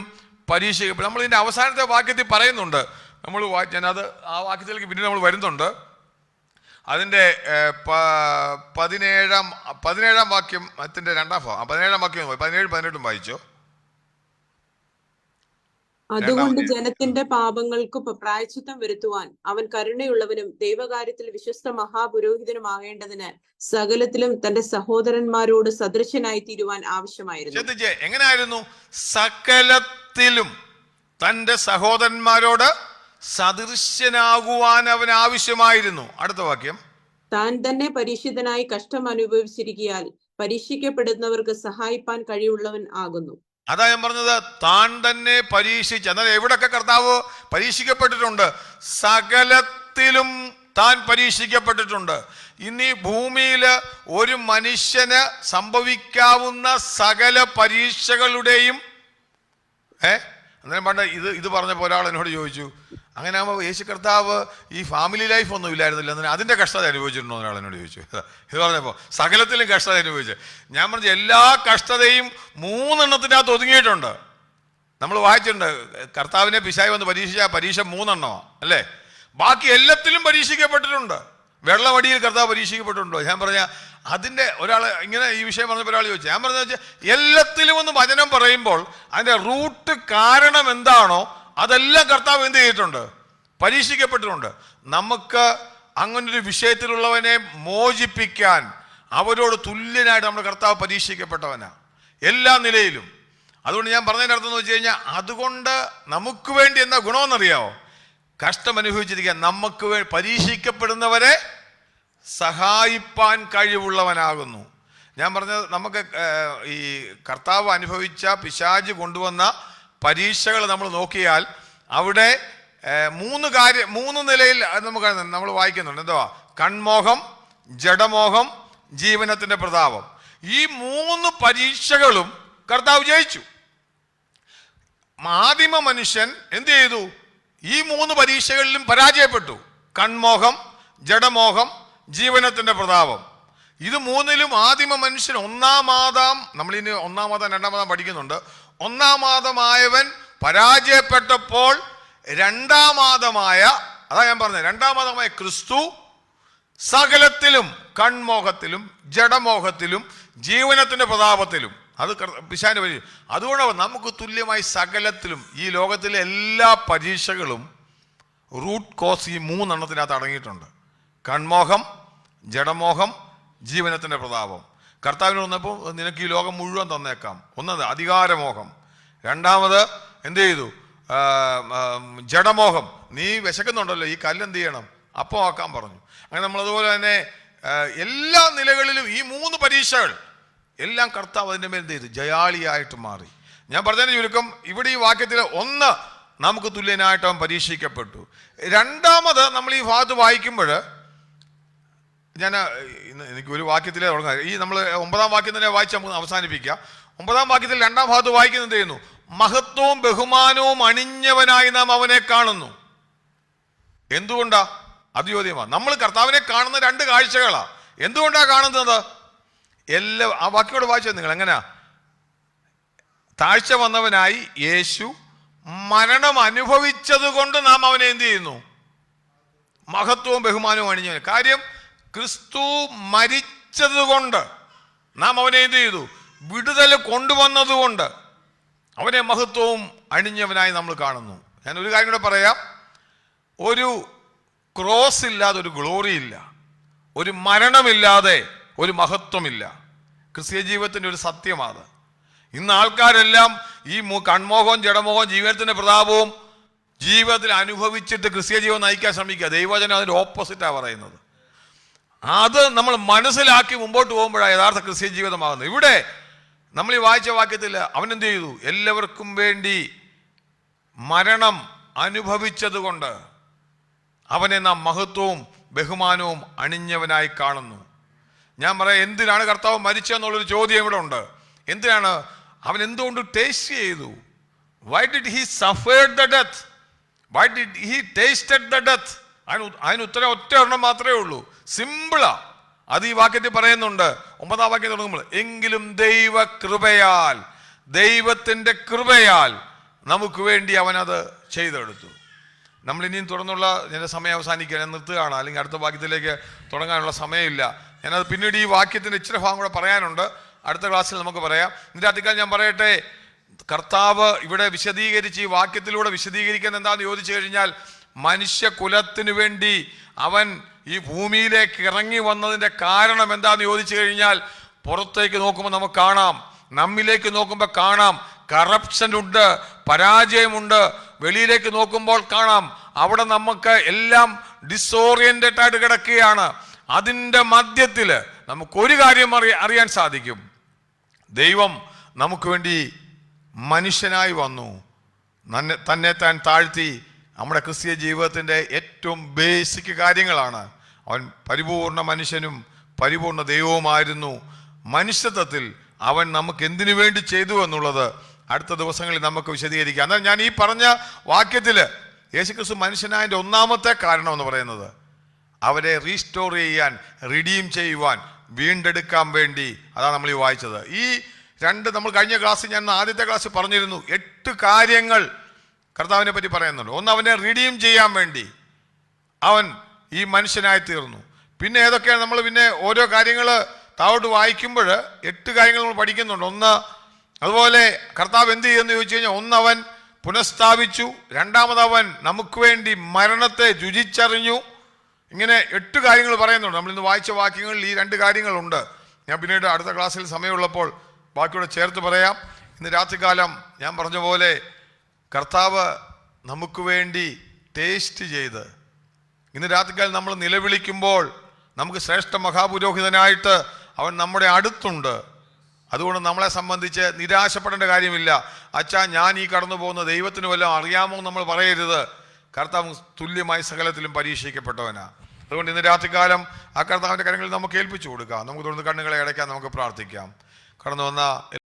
പരീക്ഷിക്കപ്പെടും. നമ്മൾ ഇതിൻ്റെ അവസാനത്തെ വാക്യത്തിൽ പറയുന്നുണ്ട്. ഞാനത് ആ വാക്യത്തിലേക്ക് പിന്നീട് നമ്മൾ വരുന്നുണ്ട്. അതിൻ്റെ 17-ാം വാക്യത്തിൻ്റെ 2ാം ഭാഗം, 17-ാം വാക്യം 17-18 വായിച്ചോ. അതുകൊണ്ട് ജനത്തിന്റെ പാപങ്ങൾക്ക് പ്രായശ്ചിത്തം വരുത്തുവാൻ അവൻ കരുണയുള്ളവനും ദൈവകാര്യത്തിൽ വിശ്വസ്ത മഹാപുരോഹിതനുമാകേണ്ടതിന് സകലത്തിലും തന്റെ സഹോദരന്മാരോട് സദൃശനായി തീരുവാൻ ആവശ്യമായിരുന്നു. എങ്ങനെയായിരുന്നു? സകലത്തിലും തന്റെ സഹോദരന്മാരോട് സദൃശ്യനാകുവാൻ അവൻ ആവശ്യമായിരുന്നു. അടുത്ത വാക്യം, താൻ തന്നെ പരീക്ഷിതനായി കഷ്ടം അനുഭവിച്ചിരിക്കയാൽ പരീക്ഷിക്കപ്പെടുന്നവർക്ക് സഹായിപ്പാൻ കഴിവുള്ളവൻ ആകുന്നു. അതാ ഞാൻ പറഞ്ഞത്, താൻ തന്നെ പരീക്ഷിച്ച്. എന്നാൽ എവിടൊക്കെ കർത്താവ് പരീക്ഷിക്കപ്പെട്ടിട്ടുണ്ട്? സകലത്തിലും താൻ പരീക്ഷിക്കപ്പെട്ടിട്ടുണ്ട്. ഇനി ഭൂമിയിൽ ഒരു മനുഷ്യന് സംഭവിക്കാവുന്ന സകല പരീക്ഷകളുടെയും അന്നേരം പണ്ട് ഇത് പറഞ്ഞപ്പോൾ ഒരാൾ എന്നോട് ചോദിച്ചു, അങ്ങനെ ആകുമ്പോൾ യേശു കർത്താവ് ഈ ഫാമിലി ലൈഫ് ഒന്നും ഇല്ലായിരുന്നില്ല, എന്നാൽ അതിൻ്റെ കഷ്ടത അനുഭവിച്ചിട്ടുണ്ടോ ഒരാൾ എന്നോട് ചോദിച്ചു. ഇത് പറഞ്ഞപ്പോൾ സകലത്തിലും കഷ്ടത അനുഭവിച്ചു. ഞാൻ പറഞ്ഞു, എല്ലാ കഷ്ടതയും 3 എണ്ണത്തിനകത്ത് ഒതുങ്ങിയിട്ടുണ്ട്. നമ്മൾ വായിച്ചിട്ടുണ്ട്, കർത്താവിനെ പിശാച് വന്ന് പരീക്ഷ 3 എണ്ണമാണ് അല്ലേ? ബാക്കി എല്ലാത്തിലും പരീക്ഷിക്കപ്പെട്ടിട്ടുണ്ട്. വെള്ളമടിയിൽ കർത്താവ് പരീക്ഷിക്കപ്പെട്ടിട്ടുണ്ടോ? ഞാൻ പറഞ്ഞ അതിൻ്റെ ഒരാൾ ഇങ്ങനെ ഈ വിഷയം പറഞ്ഞപ്പോൾ ഒരാൾ ചോദിച്ചു. ഞാൻ പറഞ്ഞ എല്ലാത്തിലും ഒന്ന് വചനം പറയുമ്പോൾ അതിൻ്റെ റൂട്ട് കാരണം എന്താണോ അതെല്ലാം കർത്താവ് എന്ത് ചെയ്തിട്ടുണ്ട്? പരീക്ഷിക്കപ്പെട്ടിട്ടുണ്ട്. നമുക്ക് അങ്ങനൊരു വിഷയത്തിലുള്ളവനെ മോചിപ്പിക്കാൻ അവരോട് തുല്യനായിട്ട് നമ്മുടെ കർത്താവ് പരീക്ഷിക്കപ്പെട്ടവനാ എല്ലാ നിലയിലും. അതുകൊണ്ട് ഞാൻ പറഞ്ഞതിൻ്റെ അർത്ഥം എന്ന് വെച്ച് കഴിഞ്ഞാൽ, അതുകൊണ്ട് നമുക്ക് വേണ്ടി എന്താ ഗുണമെന്നറിയാമോ? കഷ്ടം അനുഭവിച്ചിരിക്കാൻ നമുക്ക് പരീക്ഷിക്കപ്പെടുന്നവരെ സഹായിപ്പാൻ കഴിവുള്ളവനാകുന്നു. ഞാൻ പറഞ്ഞത്, നമുക്ക് ഈ കർത്താവ് അനുഭവിച്ച പിശാച് കൊണ്ടുവന്ന പരീക്ഷകൾ നമ്മൾ നോക്കിയാൽ അവിടെ 3 നിലയിൽ നമുക്ക് നമ്മൾ വായിക്കുന്നുണ്ട്. എന്തുവാ? കൺമോഹം, ജഡമോഹം, ജീവനത്തിന്റെ പ്രതാപം. ഈ 3 പരീക്ഷകളും കർത്താവ് ജയിച്ചു. ആദിമ മനുഷ്യൻ എന്ത് ചെയ്തു? ഈ 3 പരീക്ഷകളിലും പരാജയപ്പെട്ടു. കൺമോഹം, ജഡമോഹം, ജീവനത്തിന്റെ പ്രതാപം. ഇത് 3ലും ആദിമ മനുഷ്യൻ നമ്മളിനി 1-ാം ആദം 2-ാം ആദം പഠിക്കുന്നുണ്ട്. 1-ാം ആദമായവൻ പരാജയപ്പെട്ടപ്പോൾ 2-ാം ആദമായ, അതാ ഞാൻ പറഞ്ഞത്, 2-ാം ആദമായ ക്രിസ്തു സകലത്തിലും കൺമോഹത്തിലും ജഡമോഹത്തിലും ജീവനത്തിന്റെ പ്രതാപത്തിലും, അത് പിശാചിന്റെ പരീക്ഷ. അതുകൊണ്ട് നമുക്ക് തുല്യമായി സകലത്തിലും ഈ ലോകത്തിലെ എല്ലാ പരീക്ഷകളും റൂട്ട് കോസ് ഈ 3 എണ്ണത്തിനകത്ത് അടങ്ങിയിട്ടുണ്ട്. കൺമോഹം, ജഡമോഹം, ജീവനത്തിന്റെ പ്രതാപം. കർത്താവിന് വന്നപ്പോൾ നിനക്ക് ഈ ലോകം മുഴുവൻ തന്നേക്കാം. ഒന്നത് അധികാരമോഹം. രണ്ടാമത് എന്ത് ചെയ്തു? ജഡമോഹം. നീ വിശക്കുന്നുണ്ടല്ലോ, ഈ കല്ലെന്ത് ചെയ്യണം? അപ്പം ആക്കാൻ പറഞ്ഞു. അങ്ങനെ നമ്മളതുപോലെ തന്നെ എല്ലാ നിലകളിലും ഈ 3 പരീക്ഷകൾ എല്ലാം കർത്താവ് അതിൻ്റെ മേൽ എന്ത് ചെയ്തു? ജയാളിയായിട്ട് മാറി. ഞാൻ പറഞ്ഞതിന് ചുരുക്കം, ഇവിടെ ഈ വാക്യത്തിൽ 1 നമുക്ക് തുല്യനായിട്ട് അവൻ പരീക്ഷിക്കപ്പെട്ടു. രണ്ടാമത് നമ്മൾ ഈ ഭാഗത്ത് വായിക്കുമ്പോൾ, എനിക്ക് ഒരു വാക്യത്തിലേ തുടങ്ങാം. ഈ നമ്മൾ 9-ാം വാക്യം തന്നെ വായിച്ച് നമുക്ക് അവസാനിപ്പിക്കാം. 9-ാം വാക്യത്തിൽ 2-ാം ഭാഗത്ത് വായിക്കുന്നത് എന്ത് ചെയ്യുന്നു? മഹത്വവും ബഹുമാനവും അണിഞ്ഞവനായി നാം അവനെ കാണുന്നു. എന്തുകൊണ്ടാ? അത് ചോദ്യമാണ്. നമ്മൾ കർത്താവിനെ കാണുന്ന 2 കാഴ്ചകളാ. എന്തുകൊണ്ടാ കാണുന്നത്? ആ വാക്യോട് വായിച്ചത് നിങ്ങൾ എങ്ങനെയാ? താഴ്ച വന്നവനായി യേശു മരണം അനുഭവിച്ചത് കൊണ്ട് നാം അവനെ എന്ത് ചെയ്യുന്നു? മഹത്വവും ബഹുമാനവും അണിഞ്ഞവൻ. കാര്യം, ക്രിസ്തു മരിച്ചത് കൊണ്ട് നാം അവനെ എന്ത് ചെയ്തു? വിടുതൽ കൊണ്ടുവന്നതുകൊണ്ട് അവനെ മഹത്വവും അണിഞ്ഞവനായി നമ്മൾ കാണുന്നു. ഞാൻ ഒരു കാര്യം കൂടെ പറയാം. ഒരു ക്രോസ് ഇല്ലാതെ ഒരു ഗ്ലോറി ഇല്ല, ഒരു മരണമില്ലാതെ ഒരു മഹത്വമില്ല. ക്രിസ്തീയ ജീവിതത്തിൻ്റെ ഒരു സത്യമാണ്. ഇന്ന് ആൾക്കാരെല്ലാം ഈ കൺമോഹവും ജഡമോഹവും ജീവനത്തിൻ്റെ പ്രതാപവും ജീവിതത്തിൽ അനുഭവിച്ചിട്ട് ക്രിസ്തീയ ജീവൻ നയിക്കാൻ ശ്രമിക്കുക. ദൈവവചനം അതിൻ്റെ ഓപ്പോസിറ്റാണ് പറയുന്നത്. അത് നമ്മൾ മനസ്സിലാക്കി മുമ്പോട്ട് പോകുമ്പോഴാണ് യഥാർത്ഥ ക്രിസ്തീയ ജീവിതമാകുന്നത്. ഇവിടെ നമ്മൾ ഈ വായിച്ച വാക്യത്തിൽ അവൻ എന്ത് ചെയ്തു? എല്ലാവർക്കും വേണ്ടി മരണം അനുഭവിച്ചത് കൊണ്ട് അവനെ നാം മഹത്വവും ബഹുമാനവും അണിഞ്ഞവനായി കാണുന്നു. ഞാൻ പറയാം, എന്തിനാണ് കർത്താവ് മരിച്ചതെന്നുള്ളൊരു ചോദ്യം ഇവിടെ ഉണ്ട്. എന്തിനാണ്? അവൻ എന്തുകൊണ്ട് ടേസ്റ്റ് ചെയ്തു? Why did he suffered the death? Why did he tasted the death? അതിന് ഉത്തരം ഒറ്റ ഒരെണ്ണം മാത്രമേ ഉള്ളൂ. സിമ്പിളാ. അത് ഈ വാക്യത്തിൽ പറയുന്നുണ്ട്. 9-ാം വാക്യം തുടങ്ങുമ്പോൾ, എങ്കിലും ദൈവകൃപയാൽ, ദൈവത്തിൻ്റെ കൃപയാൽ നമുക്ക് വേണ്ടി അവനത് ചെയ്തെടുത്തു. നമ്മളിനിയും തുടർന്നുള്ള സമയം അവസാനിക്കുക, ഞാൻ നിർത്തുകയാണ്, അല്ലെങ്കിൽ അടുത്ത വാക്യത്തിലേക്ക് തുടങ്ങാനുള്ള സമയമില്ല. ഞാനത് പിന്നീട് ഈ വാക്യത്തിൻ്റെ ഇച്ചിരി ഭാഗം കൂടെ പറയാനുണ്ട്. അടുത്ത ക്ലാസ്സിൽ നമുക്ക് പറയാം. ഇതിൻ്റെ അധികം ഞാൻ പറയട്ടെ, കർത്താവ് ഇവിടെ വിശദീകരിച്ച് ഈ വാക്യത്തിലൂടെ വിശദീകരിക്കുന്നത് എന്താണെന്ന് ചോദിച്ചു കഴിഞ്ഞാൽ, മനുഷ്യകുലത്തിനു വേണ്ടി അവൻ ഈ ഭൂമിയിലേക്ക് ഇറങ്ങി വന്നതിൻ്റെ കാരണം എന്താണെന്ന് ചോദിച്ചു കഴിഞ്ഞാൽ, പുറത്തേക്ക് നോക്കുമ്പോൾ നമുക്ക് കാണാം, നമ്മിലേക്ക് നോക്കുമ്പോൾ കാണാം കറപ്ഷൻ ഉണ്ട്, പരാജയമുണ്ട്. വെളിയിലേക്ക് നോക്കുമ്പോൾ കാണാം അവിടെ നമുക്ക് എല്ലാം ഡിസോറിയന്റഡ് ആയിട്ട് കിടക്കുകയാണ്. അതിൻ്റെ മധ്യത്തിൽ നമുക്കൊരു കാര്യം അറിയാൻ സാധിക്കും, ദൈവം നമുക്ക് വേണ്ടി മനുഷ്യനായി വന്നു, തന്നെ താൻ താഴ്ത്തി. നമ്മുടെ ക്രിസ്തീയ ജീവിതത്തിൻ്റെ ഏറ്റവും ബേസിക് കാര്യങ്ങളാണ്. അവൻ പരിപൂർണ മനുഷ്യനും പരിപൂർണ ദൈവവുമായിരുന്നു. മനുഷ്യത്വത്തിൽ അവൻ നമുക്ക് എന്തിനു വേണ്ടി ചെയ്തു എന്നുള്ളത് അടുത്ത ദിവസങ്ങളിൽ നമുക്ക് വിശദീകരിക്കാം. എന്നാൽ ഞാൻ ഈ പറഞ്ഞ വാക്യത്തിൽ യേശുക്രിസ്തു മനുഷ്യനായതിൻ്റെ ഒന്നാമത്തെ കാരണം എന്ന് പറയുന്നത് അവരെ റീസ്റ്റോർ ചെയ്യാൻ, റിഡീം ചെയ്യുവാൻ, വീണ്ടെടുക്കാൻ വേണ്ടി. അതാണ് നമ്മൾ ഈ വായിച്ചത്. ഈ രണ്ട് നമ്മൾ കഴിഞ്ഞ ക്ലാസ്സിൽ, ഞാൻ ആദ്യത്തെ ക്ലാസ്സിൽ പറഞ്ഞിരുന്നു, 8 കാര്യങ്ങൾ കർത്താവിനെ പറ്റി പറയുന്നുണ്ട്. ഒന്ന്, അവനെ റിഡീം ചെയ്യാൻ വേണ്ടി അവൻ ഈ മനുഷ്യനായി തീർന്നു. പിന്നെ ഏതൊക്കെയാണ് നമ്മൾ പിന്നെ ഓരോ കാര്യങ്ങൾ താഴോട്ട് വായിക്കുമ്പോൾ 8 കാര്യങ്ങൾ നമ്മൾ പഠിക്കുന്നുണ്ട്. ഒന്ന്, അതുപോലെ കർത്താവ് എന്ത് ചെയ്യുമെന്ന് ചോദിച്ചു കഴിഞ്ഞാൽ, ഒന്ന് അവൻ പുനഃസ്ഥാപിച്ചു, രണ്ടാമത് അവൻ നമുക്ക് വേണ്ടി മരണത്തെ രുചിച്ചറിഞ്ഞു. ഇങ്ങനെ 8 കാര്യങ്ങൾ പറയുന്നുണ്ട്. നമ്മൾ ഇന്ന് വായിച്ച വാക്യങ്ങളിൽ ഈ 2 കാര്യങ്ങളുണ്ട്. ഞാൻ പിന്നീട് അടുത്ത ക്ലാസ്സിൽ സമയമുള്ളപ്പോൾ ബാക്കിയോടെ ചേർത്ത് പറയാം. ഇന്ന് രാത്രികാലം ഞാൻ പറഞ്ഞ പോലെ കർത്താവ് നമുക്ക് വേണ്ടി ടേസ്റ്റ് ചെയ്ത്, ഇന്ന് രാത്രികാലം നമ്മൾ നിലവിളിക്കുമ്പോൾ നമുക്ക് ശ്രേഷ്ഠ മഹാപുരോഹിതനായിട്ട് അവൻ നമ്മുടെ അടുത്തുണ്ട്. അതുകൊണ്ട് നമ്മളെ സംബന്ധിച്ച് നിരാശപ്പെടേണ്ട കാര്യമില്ല. അച്ഛാ, ഞാൻ ഈ കടന്നു പോകുന്ന ദൈവത്തിന് വല്ലതും അറിയാമോ നമ്മൾ പറയരുത്. കർത്താവ് തുല്യമായി സകലത്തിലും പരീക്ഷിക്കപ്പെട്ടവനാ. അതുകൊണ്ട് ഇന്ന് രാത്രികാലം ആ കർത്താവിൻ്റെ കാര്യങ്ങളിൽ നമുക്ക് ഏൽപ്പിച്ചു കൊടുക്കാം. നമുക്ക് തുടർന്ന് കണ്ണുകളെ അടയ്ക്കാം, നമുക്ക് പ്രാർത്ഥിക്കാം. കടന്നു വന്ന